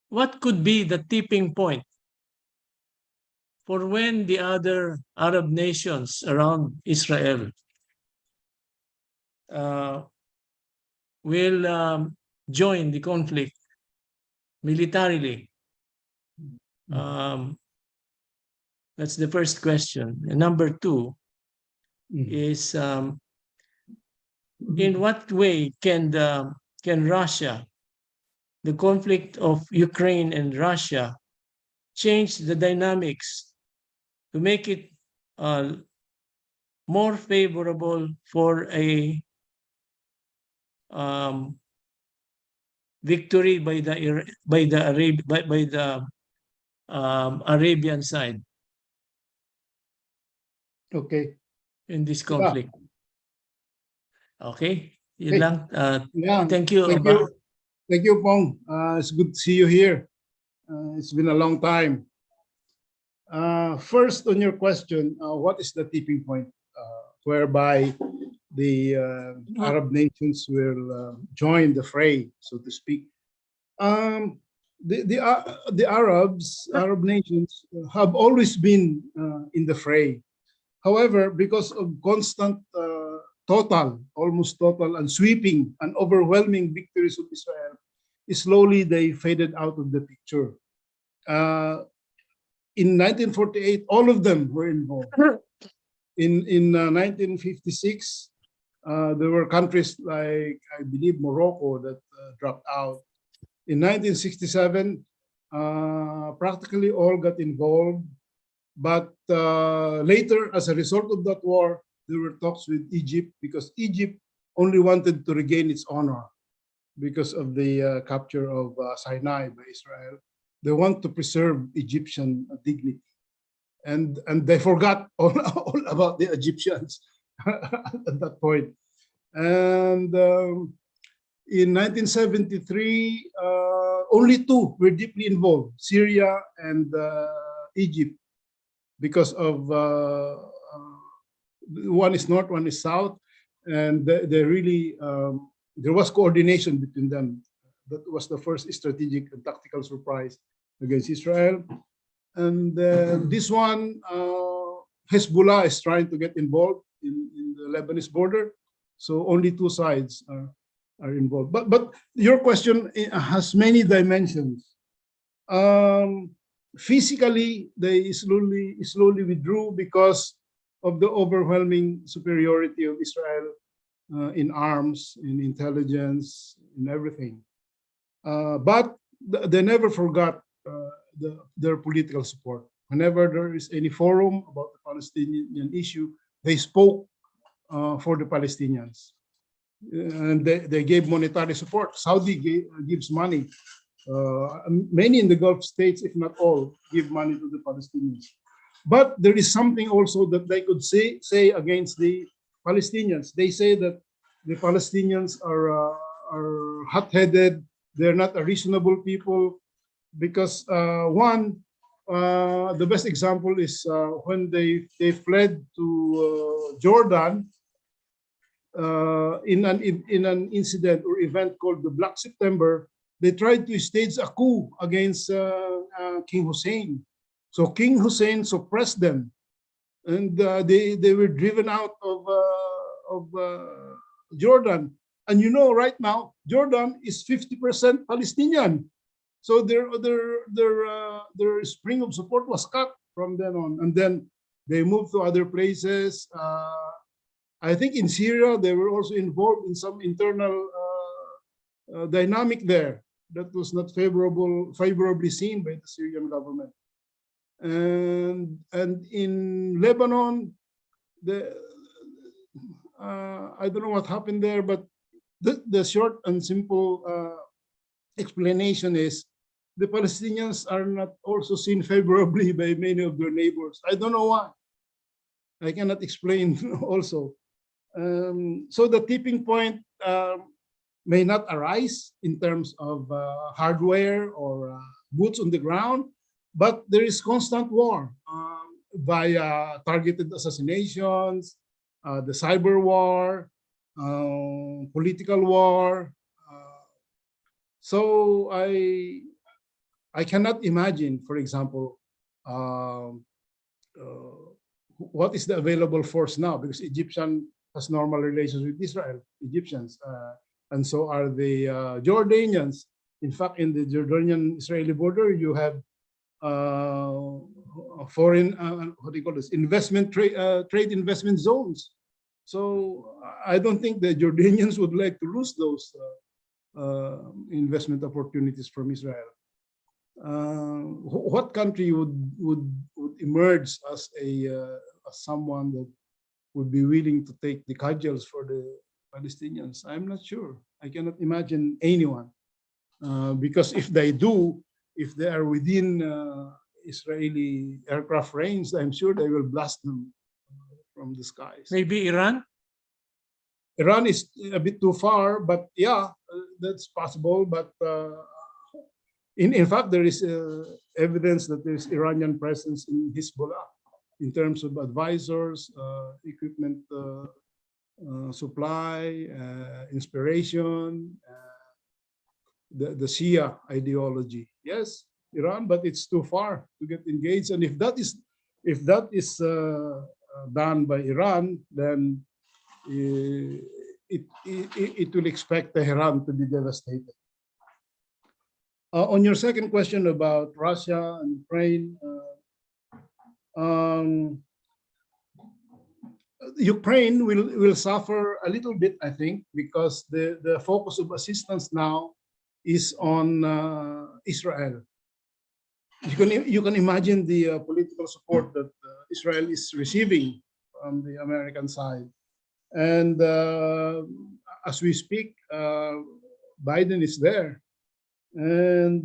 what could be the tipping point for when the other Arab nations around Israel will join the conflict militarily? That's the first question. And number two is, in what way can Russia, the conflict of Ukraine and Russia, change the dynamics to make it more favorable for a victory by the Arabian side Okay. in this Yeah. conflict? Okay, yun Okay. lang. Yeah. Thank you, Thank Aba. you. Thank you, Pong. It's good to see you here. It's been a long time. First, on your question, what is the tipping point whereby the Arab nations will join the fray, so to speak? The Arab nations have always been in the fray. However, because of constant, almost total, and sweeping and overwhelming victories of Israel, slowly they faded out of the picture. In 1948, all of them were involved. In 1956, there were countries like, I believe, Morocco that dropped out. In 1967, practically all got involved. But later, as a result of that war, there were talks with Egypt, because Egypt only wanted to regain its honor because of the capture of Sinai by Israel. They want to preserve Egyptian dignity. And they forgot all about the Egyptians at that point. And in 1973, only two were deeply involved, Syria and Egypt, because of one is north, one is south, and they really there was coordination between them. That was the first strategic and tactical surprise against Israel. And this one, Hezbollah is trying to get involved in the Lebanese border. So only two sides are involved. But your question has many dimensions. Physically, they slowly withdrew because of the overwhelming superiority of Israel in arms, in intelligence, in everything. But they never forgot their political support. Whenever there is any forum about the Palestinian issue, they spoke for the Palestinians. And they gave monetary support. Saudi gives money. Many in the Gulf states, if not all, give money to the Palestinians. But there is something also that they could say against the Palestinians. They say that the Palestinians are hot-headed. They're not a reasonable people because the best example is when they fled to Jordan in an incident or event called the Black September. They tried to stage a coup against King Hussein. So King Hussein suppressed them, and they were driven out of Jordan. And you know, right now Jordan is 50% Palestinian. So their spring of support was cut from then on, and then they moved to other places. I think in Syria they were also involved in some internal dynamic there that was not favorably seen by the Syrian government. And in Lebanon, I don't know what happened there, but the short and simple explanation is the Palestinians are not also seen favorably by many of their neighbors. I don't know why. I cannot explain also. So the tipping point may not arise in terms of hardware or boots on the ground, but there is constant war via targeted assassinations, the cyber war, political war. So I cannot imagine, for example, what is the available force now, because Egyptian has normal relations with Israel, Egyptians, and so are the Jordanians. In fact, in the Jordanian-Israeli border, you have foreign, what do you call this, trade investment zones. So I don't think the Jordanians would like to lose those investment opportunities from Israel. What country would emerge as someone that would be willing to take the cudgels for the Palestinians? I'm not sure. I cannot imagine anyone, because if they do, if they are within Israeli aircraft range, I'm sure they will blast them from the skies. Maybe Iran? Iran is a bit too far, but yeah, that's possible. But in fact, there is evidence that there is Iranian presence in Hezbollah in terms of advisors, equipment supply, inspiration, the Shia ideology. Yes, Iran, but it's too far to get engaged. And if that is done by Iran, then it will expect Tehran to be devastated. On your second question about Russia and Ukraine, Ukraine will suffer a little bit, I think, because the focus of assistance now is on Israel. You can imagine the political support that Israel is receiving from the American side. And as we speak, Biden is there. And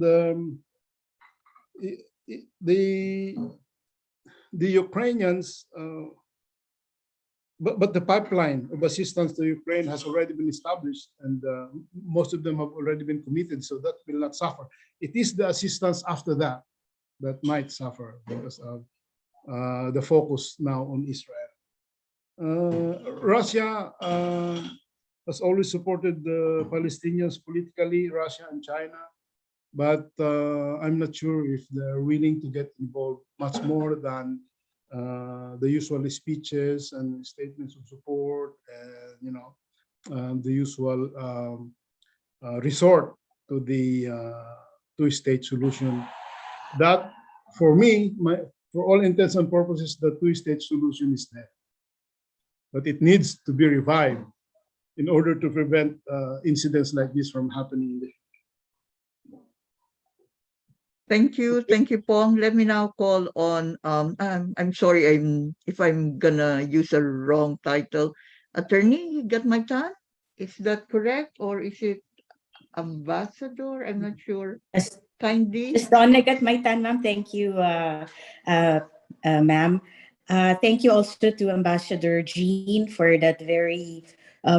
the Ukrainians, but the pipeline of assistance to Ukraine has already been established, and most of them have already been committed, so that will not suffer. It is the assistance after that that might suffer because of the focus now on Israel. Russia, has always supported the Palestinians politically, Russia and China. But I'm not sure if they're willing to get involved much more than the usual speeches and statements of support, and the usual resort to the two-state solution. That, for me, for all intents and purposes, the two-state solution is there, but it needs to be revived in order to prevent incidents like this from happening in the Thank you, Pong. Let me now call on I'm sorry if I'm gonna use a wrong title. Attorney Gatmaitan, is that correct? Or is it ambassador? I'm not sure. Yes, Kindly. just Donna at my time, ma'am. Thank you, ma'am. Thank you also to Ambassador Jean for that very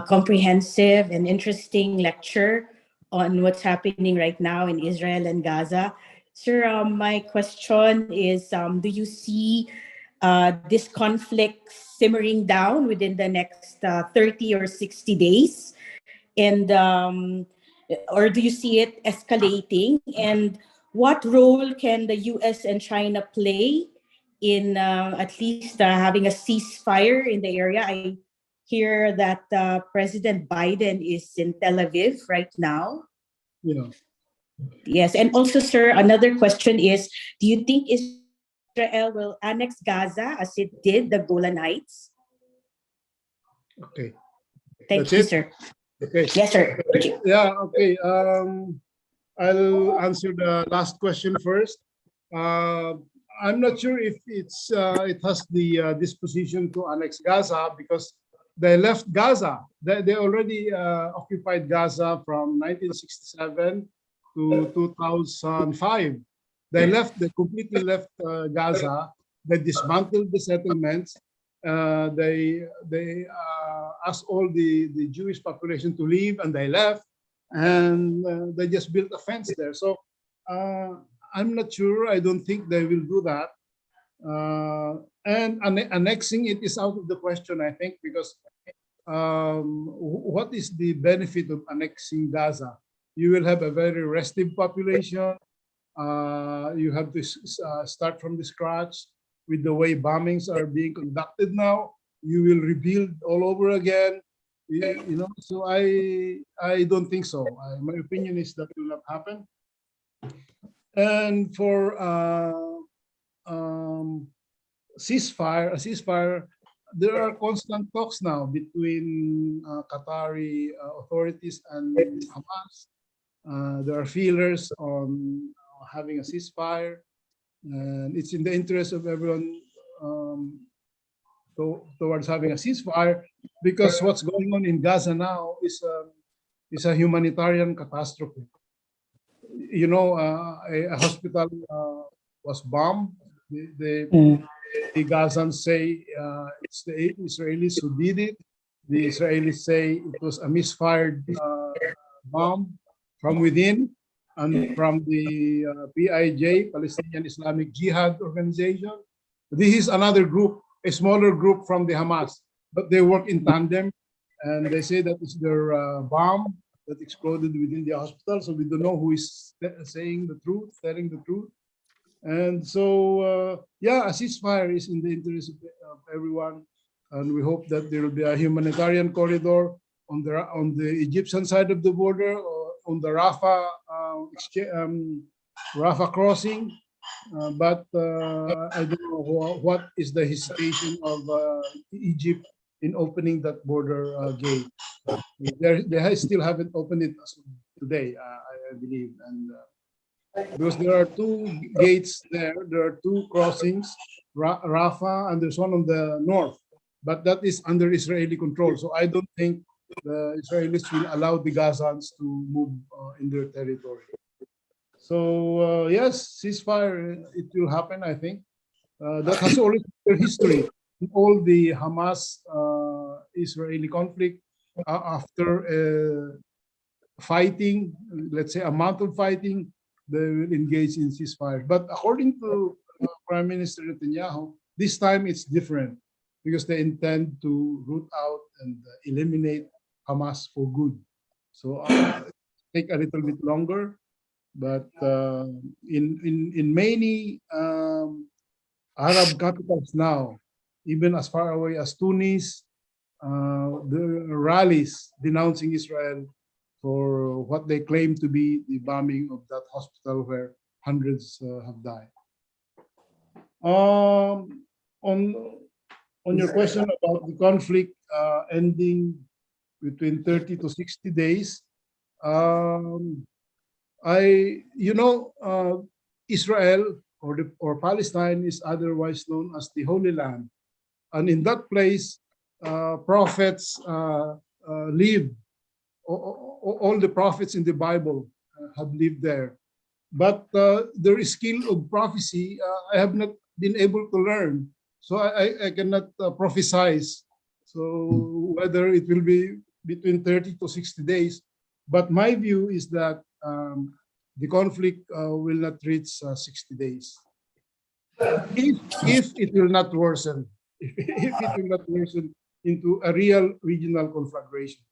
comprehensive and interesting lecture on what's happening right now in Israel and Gaza. Sir, my question is, do you see this conflict simmering down within the next 30 or 60 days? And or do you see it escalating? And what role can the US and China play in at least having a ceasefire in the area? I hear that President Biden is in Tel Aviv right now. Yeah. Yes, and also, sir, another question is, do you think Israel will annex Gaza as it did the Golan Heights? Okay. Thank That's you, it? sir. Okay. Yes, sir. Thank you. Yeah, okay. I'll answer the last question first. I'm not sure if it has the disposition to annex Gaza, because they left Gaza. They already occupied Gaza from 1967 to 2005. They completely left Gaza. They dismantled the settlements. They asked all the Jewish population to leave, and they left, and they just built a fence there. So I'm not sure. I don't think they will do that. And annexing it is out of the question, I think, because what is the benefit of annexing Gaza? You will have a very restive population. You have to start from the scratch. With the way bombings are being conducted now, you will rebuild all over again. So I don't think so. My opinion is that will not happen. And for ceasefire, there are constant talks now between Qatari authorities and Hamas. There are feelers on having a ceasefire, and it's in the interest of everyone towards having a ceasefire, because what's going on in Gaza now is a humanitarian catastrophe. A hospital was bombed. The Gazans say it's the Israelis who did it. The Israelis say it was a misfired bomb from within and from the PIJ, Palestinian Islamic Jihad organization. This is another group, a smaller group from the Hamas, but they work in tandem, and they say that it's their bomb that exploded within the hospital. So we don't know who is saying the truth, telling the truth. And so, a ceasefire is in the interest of everyone, and we hope that there will be a humanitarian corridor on the Egyptian side of the border, or on the Rafah crossing. But I don't know what is the hesitation of Egypt in opening that border gate. They still haven't opened it today, I believe, and because there are two gates there. There are two crossings, Rafah, and there's one on the north, but that is under Israeli control. So I don't think the Israelis will allow the Gazans to move in their territory. So yes, ceasefire, it will happen, I think. That has always been their history. In all the Hamas-Israeli conflict, after fighting, let's say a month of fighting, they will engage in ceasefire. But according to Prime Minister Netanyahu, this time it's different, because they intend to root out and eliminate Hamas for good. So take a little bit longer, but in many Arab capitals now, even as far away as Tunis, the rallies denouncing Israel for what they claim to be the bombing of that hospital where hundreds have died. On your question about the conflict ending between 30 to 60 days, Israel or Palestine is otherwise known as the Holy Land, and in that place, prophets lived. All the prophets in the Bible have lived there. But the skill of prophecy, I have not been able to learn. So I cannot prophesize. So whether it will be between 30 to 60 days. But my view is that the conflict will not reach 60 days. If it will not worsen, if it will not worsen into a real regional conflagration.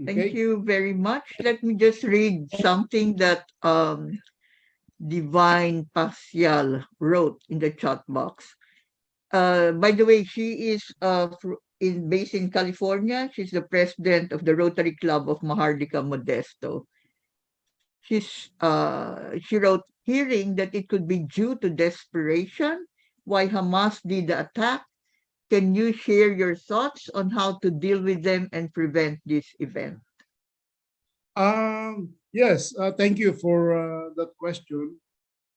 Thank you very much. Let me just read something that Divine Pasial wrote in the chat box. By the way, she is based in California. She's the president of the Rotary Club of Maharlika Modesto. She wrote, hearing that it could be due to desperation why Hamas did the attack. Can you share your thoughts on how to deal with them and prevent this event? Yes, thank you for that question.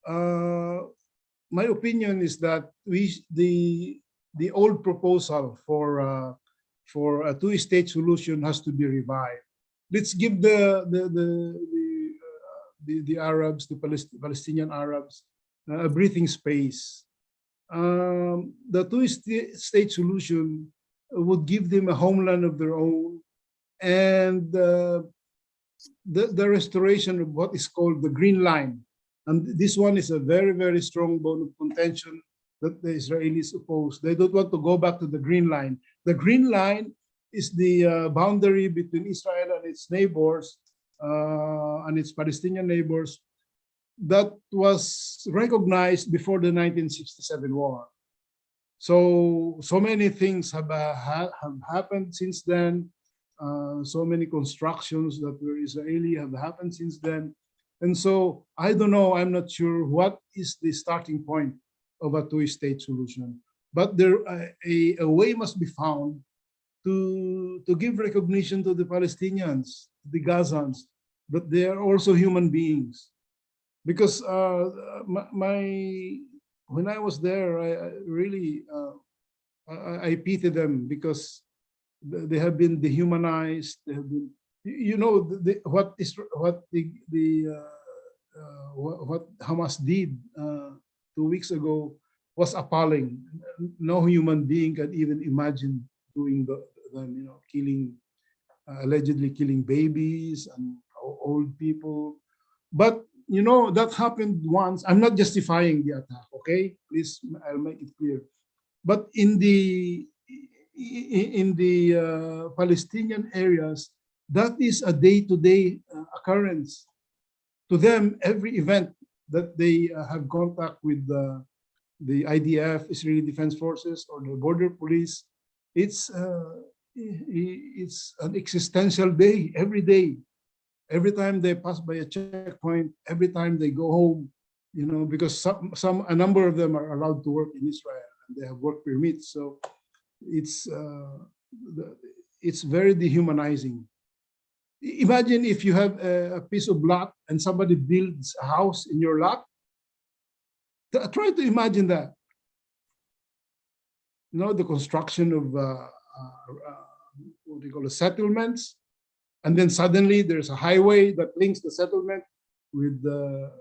My opinion is that the old proposal for a two-state solution has to be revived. Let's give the Arabs, the Palestinian Arabs, a breathing space. The two-state solution would give them a homeland of their own, and the restoration of what is called the Green Line. And this one is a very, very strong bone of contention that the Israelis oppose. They don't want to go back to the Green Line. The Green Line is the boundary between Israel and its neighbors, and its Palestinian neighbors, that was recognized before the 1967 war. So many things have happened since then. So many constructions that were Israeli have happened since then. And so I don't know, I'm not sure what is the starting point of a two-state solution. But a way must be found to give recognition to the Palestinians, the Gazans, but they are also human beings. Because when I was there, I really I pity them, because they have been dehumanized. They have been, what Hamas did 2 weeks ago was appalling. No human being can even imagine doing them. Killing, allegedly killing babies and old people. But that happened once. I'm not justifying the attack. Okay, please, I'll make it clear. But in the Palestinian areas, that is a day-to-day occurrence. To them, every event that they have contact with the IDF, Israeli Defense Forces, or the border police, it's an existential day, every day. Every time they pass by a checkpoint, every time they go home, because a number of them are allowed to work in Israel and they have work permits. So it's very dehumanizing. Imagine if you have a piece of lot and somebody builds a house in your lot. Try to imagine that. The construction of what do you call it, settlements, and then suddenly there's a highway that links the settlement with the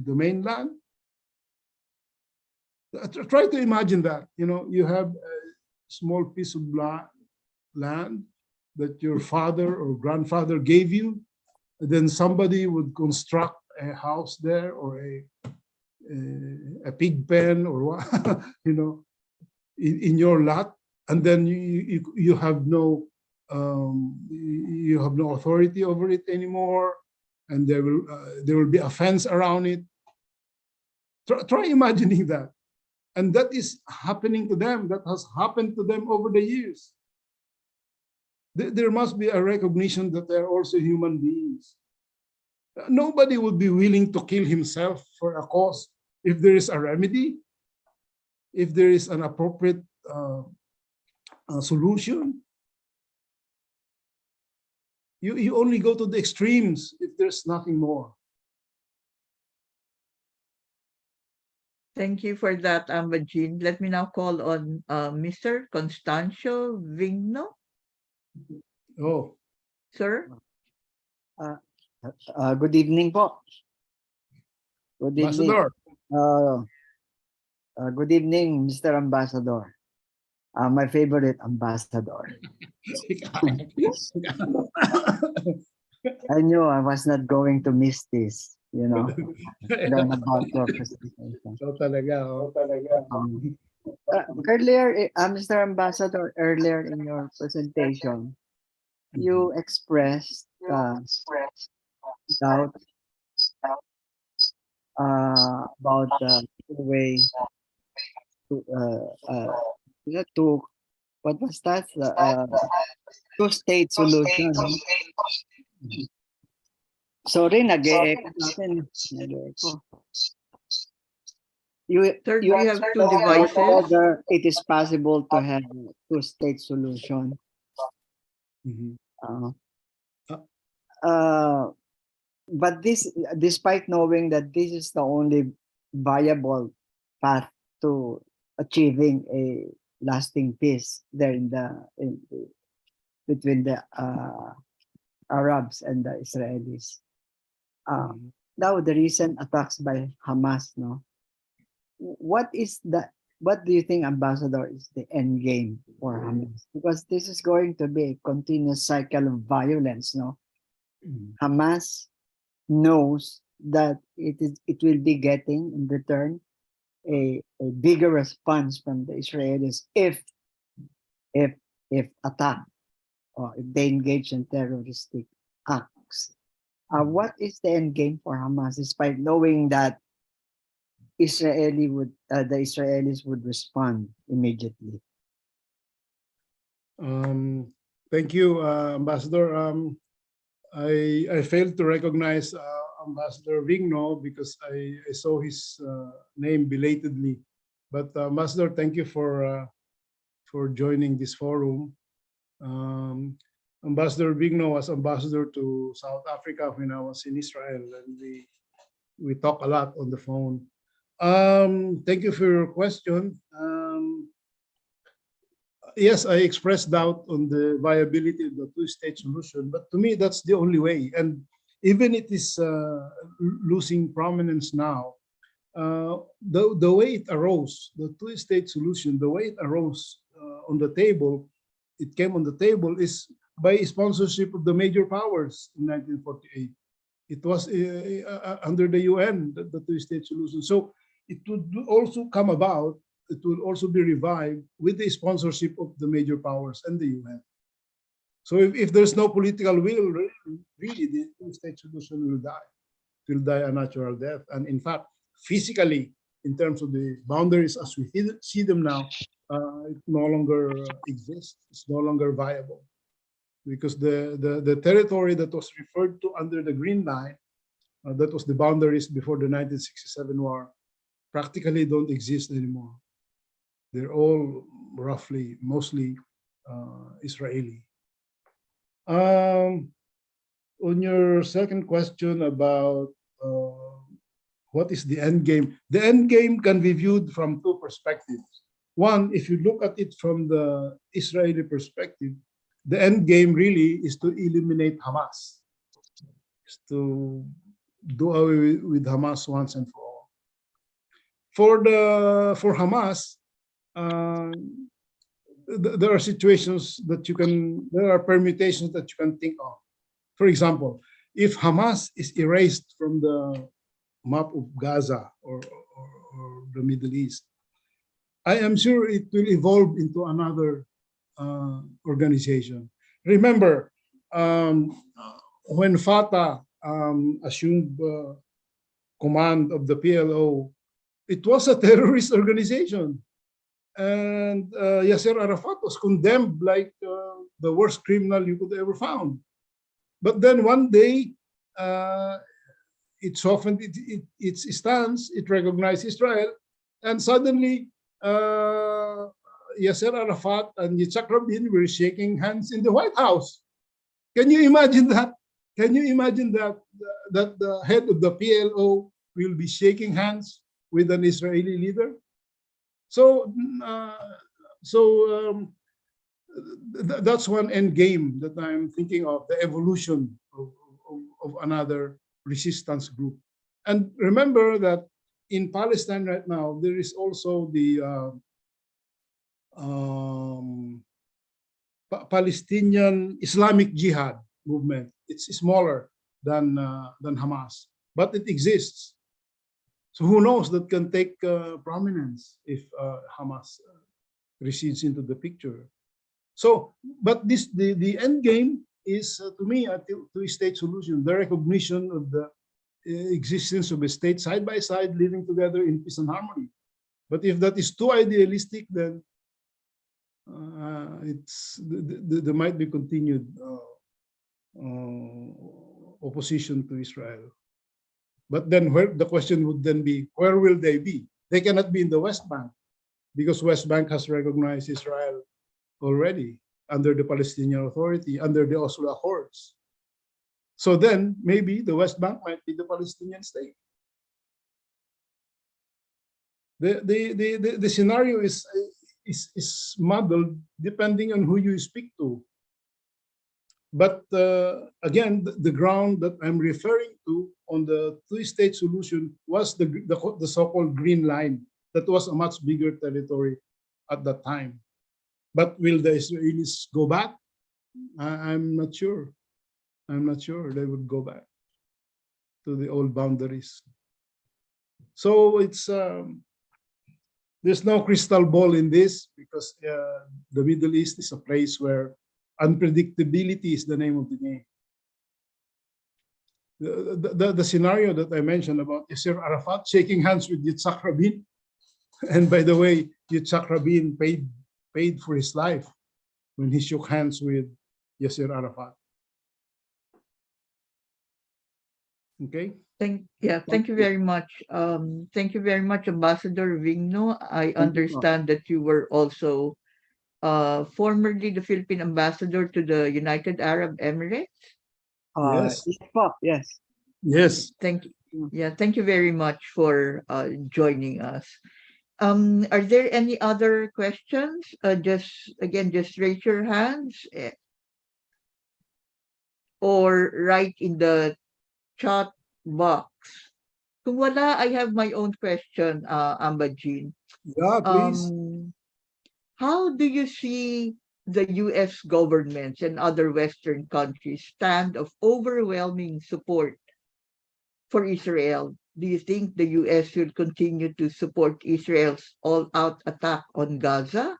mainland. Try to imagine that. You have a small piece of land that your father or grandfather gave you, and then somebody would construct a house there, or a pig pen, or what, in your lot. and then you have no authority over it anymore, and there will be a fence around it. Try imagining that. And that is happening to them. That has happened to them over the years. There must be a recognition that they're also human beings. Nobody would be willing to kill himself for a cause if there is a remedy, if there is an appropriate solution. You only go to the extremes if there's nothing more. Thank you for that, Jean. Let me now call on Mr. Constancio Vigno. Oh, Sir, Good evening po. Good evening. Ambassador. Good evening, Mr. Ambassador. My favorite ambassador. I knew I was not going to miss this, learn about your presentation. So talaga, oh. Earlier, Mr. Ambassador, earlier in your presentation, you expressed doubt about the way to what was that? Two-state solution. Sorry, nag-e-echo natin. Nag-e-echo. sir, do you have two devices? Whether it is possible to have a two-state solution. Mhm. But this, despite knowing that this is the only viable path to achieving a lasting peace there between the Arabs and the Israelis. Now the recent attacks by Hamas, no? What do you think, Ambassador, is the end game for Hamas? Because this is going to be a continuous cycle of violence, no? Hamas knows that it will be getting in return a bigger response from the Israelis if attacked or if they engage in terroristic acts. What is the end game for Hamas, despite knowing that the Israelis would respond immediately? Thank you, Ambassador. I failed to recognize Ambassador Vigno because I saw his name belatedly. But Ambassador, thank you for joining this forum. Ambassador Vigno was ambassador to South Africa when I was in Israel, and we talk a lot on the phone. Thank you for your question. Yes, I expressed doubt on the viability of the two-state solution, but to me, that's the only way. And even it is losing prominence now, the way it arose, the two-state solution, the way it arose on the table, it came on the table is by sponsorship of the major powers in 1948. It was under the UN, the two-state solution. So it would also come about, it will also be revived with the sponsorship of the major powers and the UN. So if there's no political will, really, the two-state solution will die. It will die a natural death. And in fact, physically, in terms of the boundaries as we see them now, it no longer exists. It's no longer viable. Because the territory that was referred to under the Green Line, that was the boundaries before the 1967 war, practically don't exist anymore. They're all roughly, mostly Israeli. On your second question about what is the end game? The end game can be viewed from two perspectives. One, if you look at it from the Israeli perspective, the end game really is to eliminate Hamas, is to do away with Hamas once and for all. For Hamas, there are situations that there are permutations that you can think of. For example, if Hamas is erased from the map of Gaza or the Middle East, I am sure it will evolve into another organization. Remember, when Fatah assumed command of the PLO, it was a terrorist organization. And Yasser Arafat was condemned like the worst criminal you could ever found. But then one day, it softened its stance, it recognized Israel, and suddenly Yasser Arafat and Yitzhak Rabin were shaking hands in the White House. Can you imagine that? Can you imagine that the head of the PLO will be shaking hands with an Israeli leader? So, that's one end game that I'm thinking of, the evolution of another resistance group. And remember that in Palestine right now, there is also the Palestinian Islamic Jihad movement. It's smaller than Hamas, but it exists. So who knows, that can take prominence if Hamas recedes into the picture. So, but the end game is, to me, a two-state solution, the recognition of the existence of a state side by side living together in peace and harmony. But if that is too idealistic, then there might be continued opposition to Israel. But then the question would then be, where will they be? They cannot be in the West Bank, because West Bank has recognized Israel already under the Palestinian Authority, under the Oslo Accords. So then maybe the West Bank might be the Palestinian state. The scenario is modeled depending on who you speak to. But again, the ground that I'm referring to on the two-state solution was the so-called Green Line. That was a much bigger territory at that time. But will the Israelis go back? I'm not sure. I'm not sure they would go back to the old boundaries. So it's there's no crystal ball in this, because the Middle East is a place where unpredictability is the name of the game. The scenario that I mentioned about Yasser Arafat shaking hands with Yitzhak Rabin, and by the way, Yitzhak Rabin paid for his life when he shook hands with Yasser Arafat. Okay. Thank you very much. Thank you very much, Ambassador Vigno. I understand that you were also formerly the Philippine ambassador to the United Arab Emirates. Yes. Yes. Yes. Thank you. Thank you very much for joining us. Are there any other questions? Just raise your hands or write in the chat box. Kung wala, I have my own question, Ambajin. Yeah, please. How do you see the US governments and other Western countries stand of overwhelming support for Israel? Do you think the US will continue to support Israel's all-out attack on Gaza?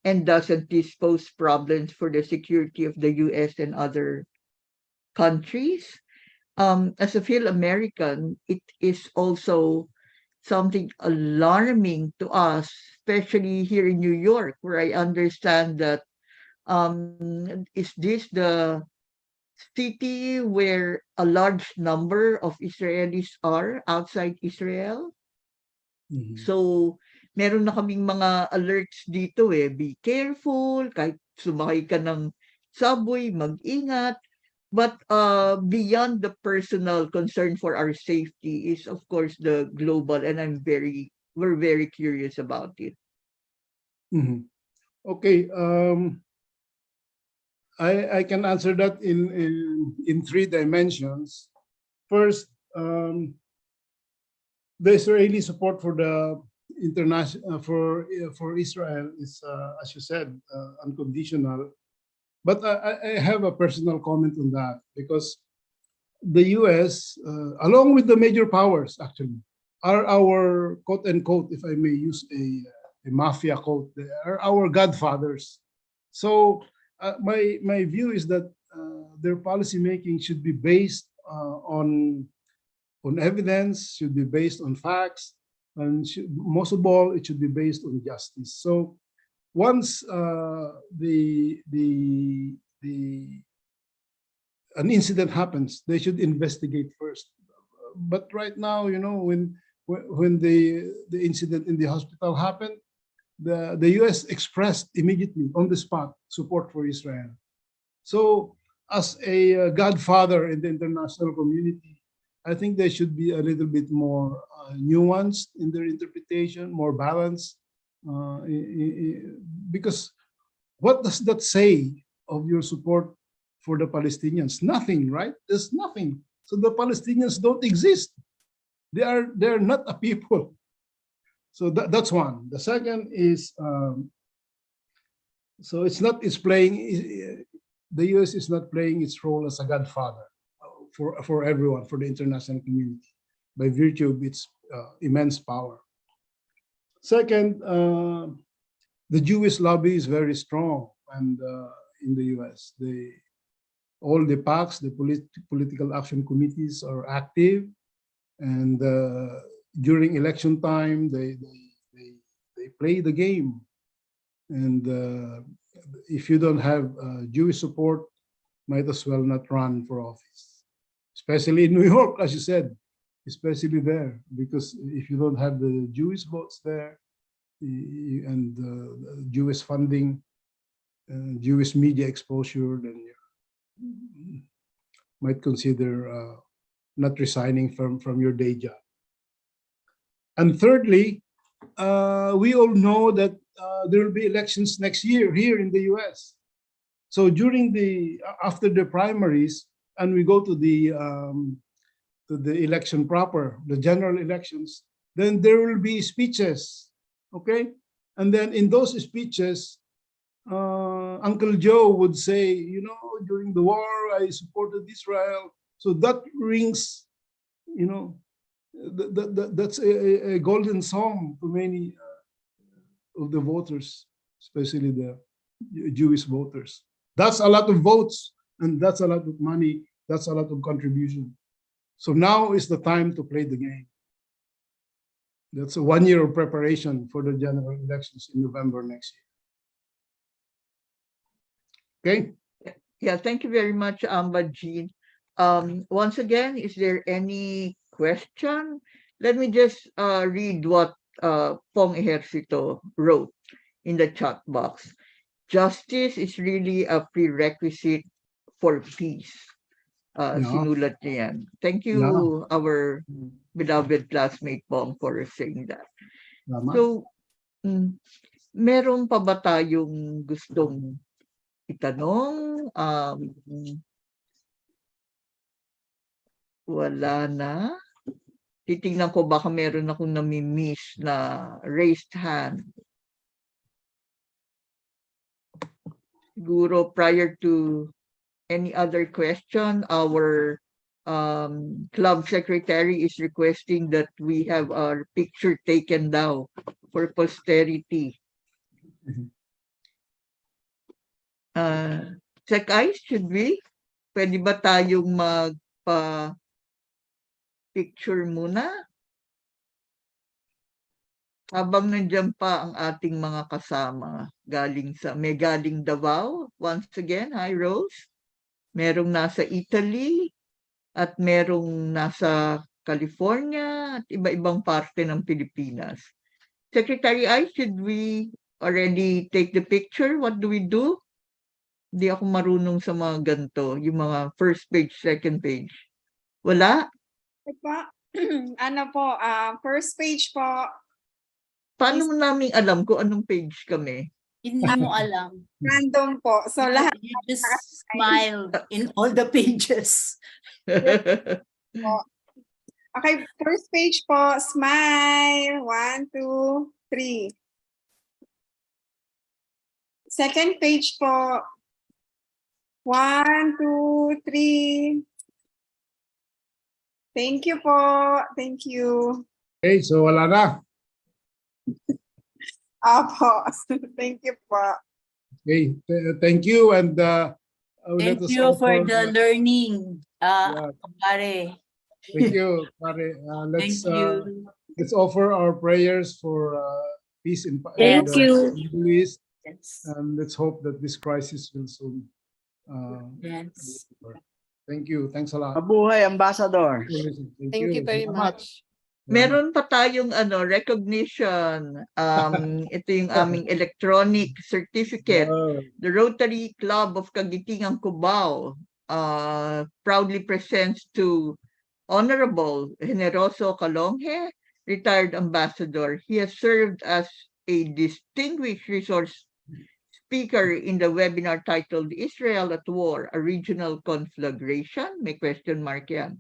And doesn't this pose problems for the security of the US and other countries? As a Phil American, it is also something alarming to us, especially here in New York, where I understand that is this the city where a large number of Israelis are outside Israel? Mhm. So, meron na kaming mga alerts dito be careful, kahit sumakay ka ng subway, mag-ingat. But beyond the personal concern for our safety is, of course, the global, and we're very curious about it. Mhm. Okay. I can answer that in three dimensions. First, the Israeli support for the international for Israel is, as you said, unconditional. But I have a personal comment on that, because the U.S., along with the major powers, actually, are our quote unquote, if I may use a mafia quote, they are our godfathers. So my view is that their policy making should be based on evidence, should be based on facts, and most of all, it should be based on justice. So once an incident happens, they should investigate first. But right now, you know, when the incident in the hospital happened, the U.S. expressed immediately on the spot support for Israel. So as a godfather in the international community, I think they should be a little bit more nuanced in their interpretation, more balanced, because what does that say of your support for the Palestinians? Nothing, right? There's nothing. So the Palestinians don't exist. They're not a people. So that's one. The second is so it's playing. The U.S. is not playing its role as a godfather for everyone, for the international community, by virtue of its immense power. Second, the Jewish lobby is very strong, and in the U.S., all the PACs, the political action committees, are active, and during election time, they play the game. And if you don't have Jewish support, might as well not run for office, especially in New York, as you said, especially there, because if you don't have the Jewish votes there and Jewish funding, Jewish media exposure, then you might consider not resigning from your day job. And thirdly, we all know that there will be elections next year here in the US. So after the primaries, and we go to the election proper, the general elections, then there will be speeches, okay? And then in those speeches, Uncle Joe would say, you know, during the war, I supported Israel. So that rings, you know, that's a golden song to many of the voters, especially the Jewish voters. That's a lot of votes, and that's a lot of money. That's a lot of contribution. So now is the time to play the game. That's a 1 year of preparation for the general elections in November next year. Okay? Yeah, thank you very much, Jean. Once again, is there any question? Let me just read what Pong Ejercito wrote in the chat box. Justice is really a prerequisite for peace. Sinulat niya yan. Thank you, our beloved classmate Pong, for saying that. So, meron pa ba tayong gustong itanong? Wala na. Titingnan ko baka meron akong nami-miss na raised hand. Siguro prior to any other question, our club secretary is requesting that we have our picture taken now for posterity. Check eyes, should we? Pwede ba tayong magpa-picture muna? Habang nandiyan pa ang ating mga kasama, may galing Davao. Once again, hi Rose. Merong nasa Italy at merong nasa California at iba-ibang parte ng Pilipinas. Secretary I, should we already take the picture? What do we do? Hindi ako marunong sa mga ganito, yung mga first page, second page. Wala? Ano po, first page po. Paano namin alam kung anong page kami? Hindi mo alam. Random po. So lahat. You just smile in all the pages. Okay, first page po, smile. 1, 2, 3. Second page po. 1, 2, 3. Thank you po. Thank you. Okay, so wala na. Opo. Thank you po. Okay, thank you, and let Thank us you for offer. the learning, Yeah, pare. thank you, Pare. Thank you. Let's offer our prayers for peace in Thank the you. Middle East, Yes. and let's hope that this crisis will soon. Be Yes. over. Thank you. Thanks a lot. Mabuhay, Ambassador. Thank Thank you very Salamat. much. Meron pa tayong recognition. Ito yung aming electronic certificate. Wow. The Rotary Club of Kagitingang Cubao proudly presents to Honorable Generoso Calonghe, retired ambassador. He has served as a distinguished resource speaker in the webinar titled Israel at War, a Regional Conflagration. May question mark yan.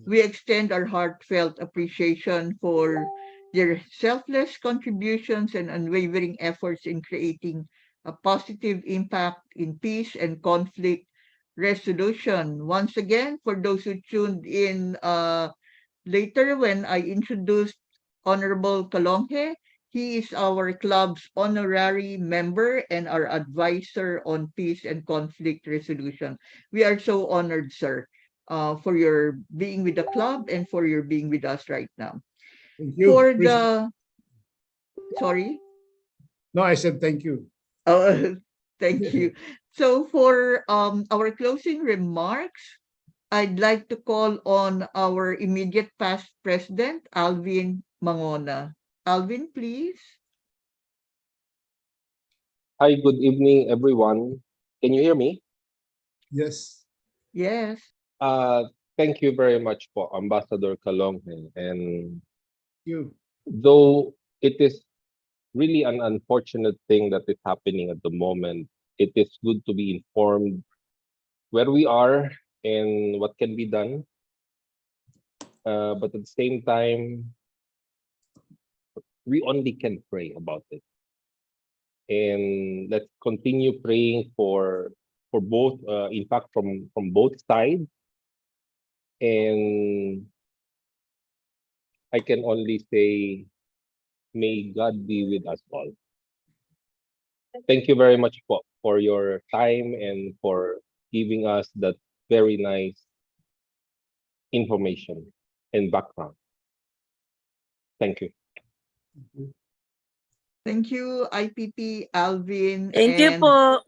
We extend our heartfelt appreciation for their selfless contributions and unwavering efforts in creating a positive impact in peace and conflict resolution. Once again, for those who tuned in later when I introduced Honorable Kalonghe, he is our club's honorary member and our advisor on peace and conflict resolution. We are so honored, sir, for your being with the club and for your being with us right now. Thank you. For the, sorry? No, I said thank you. Oh, thank you. So for our closing remarks, I'd like to call on our immediate past president, Alvin Mangona. Alvin, please. Hi, good evening, everyone. Can you hear me? Yes. Yes. Thank you very much for Ambassador Kalonghe. And Thank you. though it is really an unfortunate thing that is happening at the moment, it is good to be informed where we are and what can be done. But at the same time, we only can pray about it. And let's continue praying for both, in fact, from both sides. And I can only say, may God be with us all. Thank you very much for your time and for giving us that very nice information and background. Thank you. Thank you, IPP, Alvin. Thank you and po.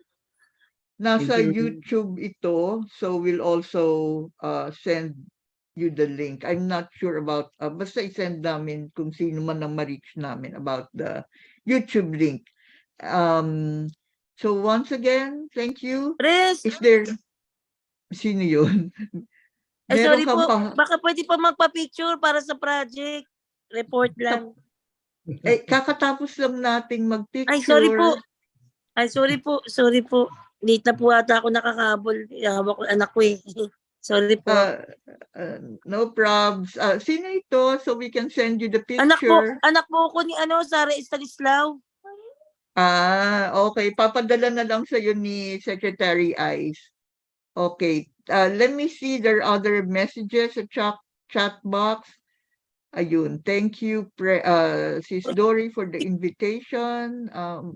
Nasa Thank you. YouTube ito, so we'll also send you the link. I'm not sure about, basta i-send namin kung sino man ang ma-reach namin about the YouTube link. So once again, thank you. Pres, Is there, sino yun? ay Meron sorry kang po. Baka pwede pa magpa-picture para sa project. Report lang. kakatapos lang nating mag-picture. Ay sorry po. Ay sorry po. Sorry po. Late na po ata ako nakakabol. Hawak ko anak ko eh. Sorry po. No probs. Sino ito? So we can send you the Anak picture. po ko ni Sara Estanislao. Okay. Papadala na lang sa'yo ni Secretary Ice. Okay. Let me see their other messages sa chat box. Ayun. Thank you, Sis Dory, for the invitation.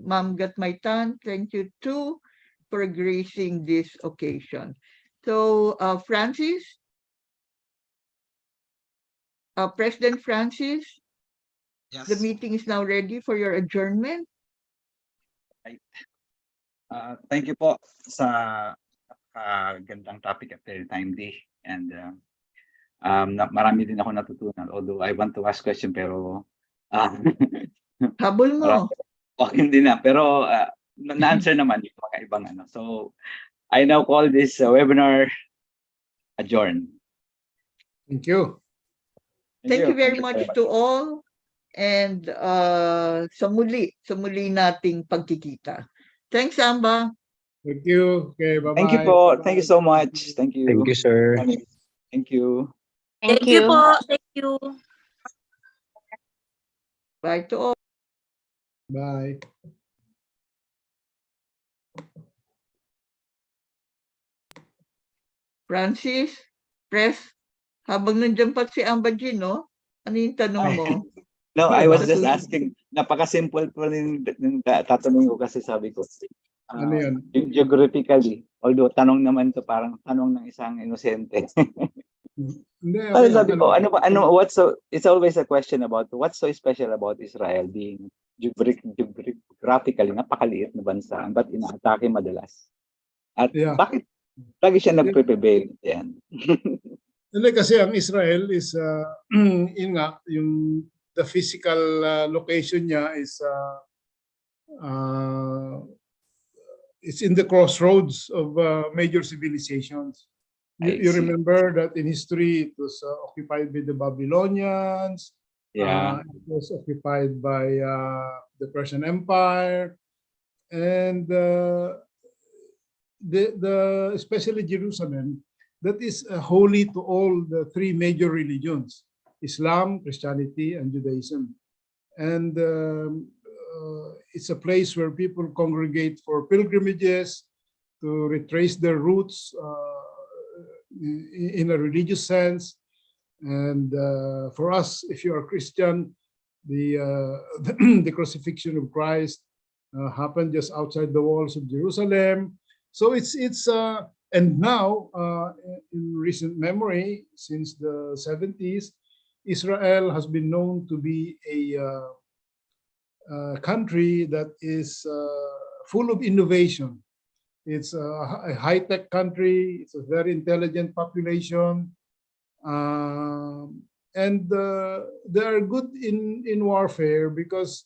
Ma'am Gatmaitan, thank you too for gracing this occasion. So, Francis? President Francis? Yes. The meeting is now ready for your adjournment. Thank you po sa gandang topic at very timely. And marami din ako natutunan. Although I want to ask question pero habol mo. Okay din na. Pero na-answer naman yung mga ibang ano. So I now call this webinar adjourned. Thank you. Thank you very much to all. And sa muli nating pagkikita. Thanks, Amba. Thank you. Okay, bye-bye. Thank you po. Thank you so much. Thank you. Thank you, sir. Thank you. Thank you po. Thank you. Bye to all. Bye. Francis, Press, habang nandiyan pa si Amba Jean, no? Ano yung tanong mo? No, I was just asking. Napaka-simple po ng tatanungin ko kasi sabi ko. Ano yun? Geographically. Although tanong naman to, parang tanong ng isang inosente. Hindi, Well, okay lang. sabi ko, it's always a question about what's so special about Israel being geographically napakaliit na bansa, but inaatake madalas. At Yeah. bakit lagi siya nagpe-prevail? Yan. Hindi kasi ang Israel is, yun nga, the physical location niya is it's in the crossroads of major civilizations. You remember that in history it was occupied by the Babylonians. Yeah. It was occupied by the Persian Empire, and especially Jerusalem, that is holy to all the three major religions: Islam, Christianity, and Judaism. And it's a place where people congregate for pilgrimages to retrace their roots in a religious sense. And for us, if you are Christian, the crucifixion of Christ happened just outside the walls of Jerusalem. So it's and now in recent memory, since the 70s, Israel has been known to be a country that is full of innovation. It's a high-tech country. It's a very intelligent population, and they are good in warfare because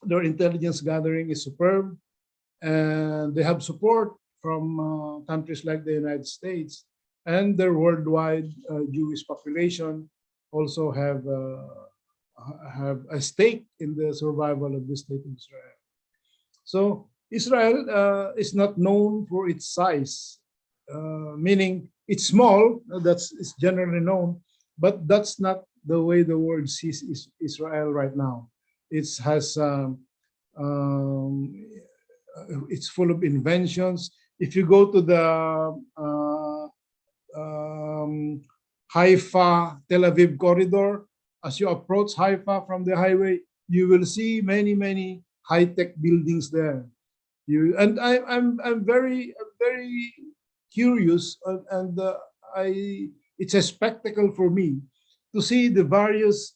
their intelligence gathering is superb, and they have support from countries like the United States, and their worldwide Jewish population also have a stake in the survival of the state of Israel. So Israel is not known for its size, meaning it's small. It's generally known, but that's not the way the world sees Israel right now. It's full of inventions. If you go to the Haifa Tel Aviv corridor, as you approach Haifa from the highway, you will see many high-tech buildings there. I'm very curious, and it's a spectacle for me to see the various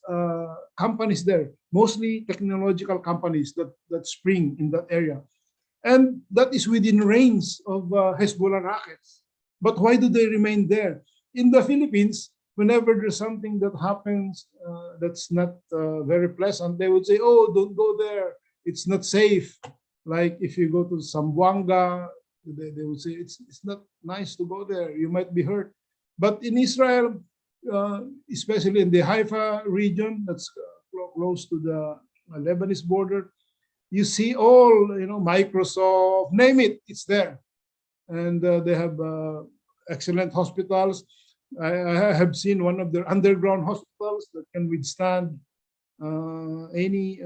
companies there, mostly technological companies that spring in that area, and that is within range of Hezbollah rockets. But why do they remain there? In the Philippines, whenever there's something that happens that's not very pleasant, they would say, "Oh, don't go there. It's not safe." Like if you go to Zamboanga, they would say it's not nice to go there. You might be hurt. But in Israel, especially in the Haifa region, that's close to the Lebanese border, you see all Microsoft, name it, it's there, and they have excellent hospitals. I have seen one of their underground hospitals that can withstand any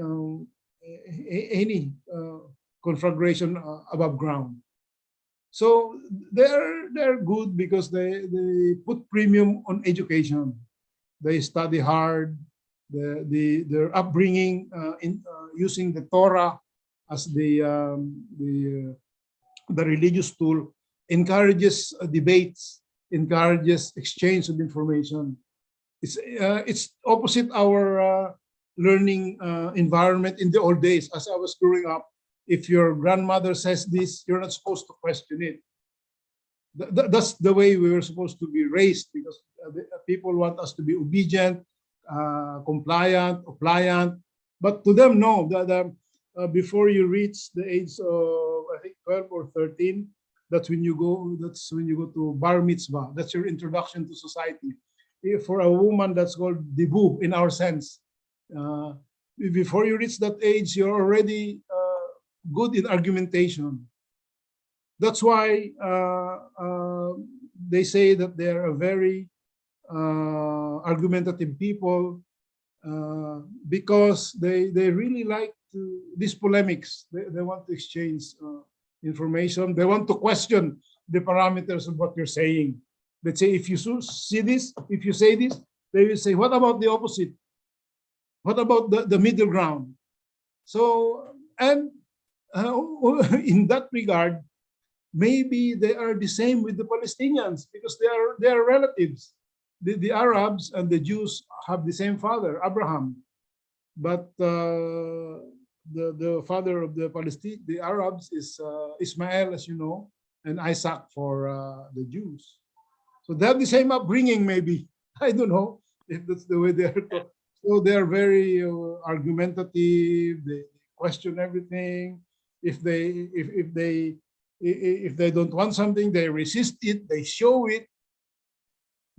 conflagration above ground. So they're good because they put premium on education. They study hard. Their upbringing in using the Torah as the religious tool encourages debates, encourages exchange of information. It's opposite our learning environment in the old days. As I was growing up, if your grandmother says this, you're not supposed to question it. That's the way we were supposed to be raised, because people want us to be obedient, compliant, appliant. But to them, no. Before you reach the age of, I think, 12 or 13, that's when you go to bar mitzvah. That's your introduction to society. For a woman, that's called debu in our sense. Before you reach that age, you're already good in argumentation. That's why they say that they're a very argumentative people, because they really like these polemics. They want to exchange information. They want to question the parameters of what you're saying. Let's say if you see this, if you say this, they will say, what about the opposite? What about the middle ground? So, and in that regard, maybe they are the same with the Palestinians because they are relatives. The Arabs and the Jews have the same father, Abraham, but the father of the Arabs is Ismail, as you know, and Isaac for the Jews. So they have the same upbringing, maybe. I don't know if that's the way they are. So they are very argumentative. They question everything. If they don't want something, they resist it. They show it.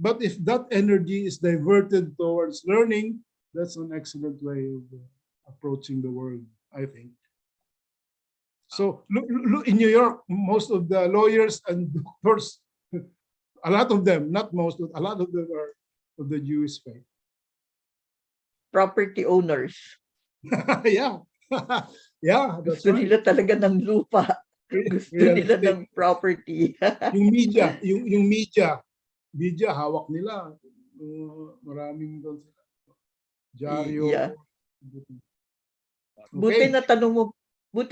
But if that energy is diverted towards learning, that's an excellent way of approaching the world, I think. So look in New York, most of the lawyers and doctors, a lot of them, not most, but a lot of them are of the Jewish faith. Property owners. Yeah. Yeah, that's Gusto right. nila talaga ng lupa. Gusto Real nila estate. ng property. Yung media, hawak nila. Maraming doon sila. Dyaryo. Yeah. Okay. Buti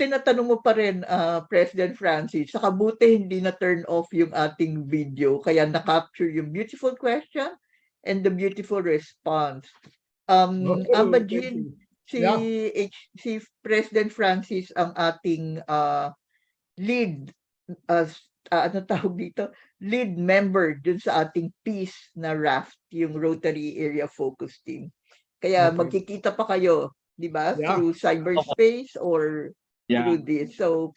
na tanong mo pa rin, President Francis. Saka buti hindi na turn off yung ating video. Kaya na-capture yung beautiful question and the beautiful response. Amba Jean, si President Francis ang ating lead ano tawag dito? Lead member dun sa ating peace na raft, yung Rotary Area Focus Team. Kaya magkikita pa kayo, di ba? Through cyberspace or through this. So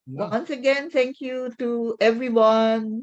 once again, thank you to everyone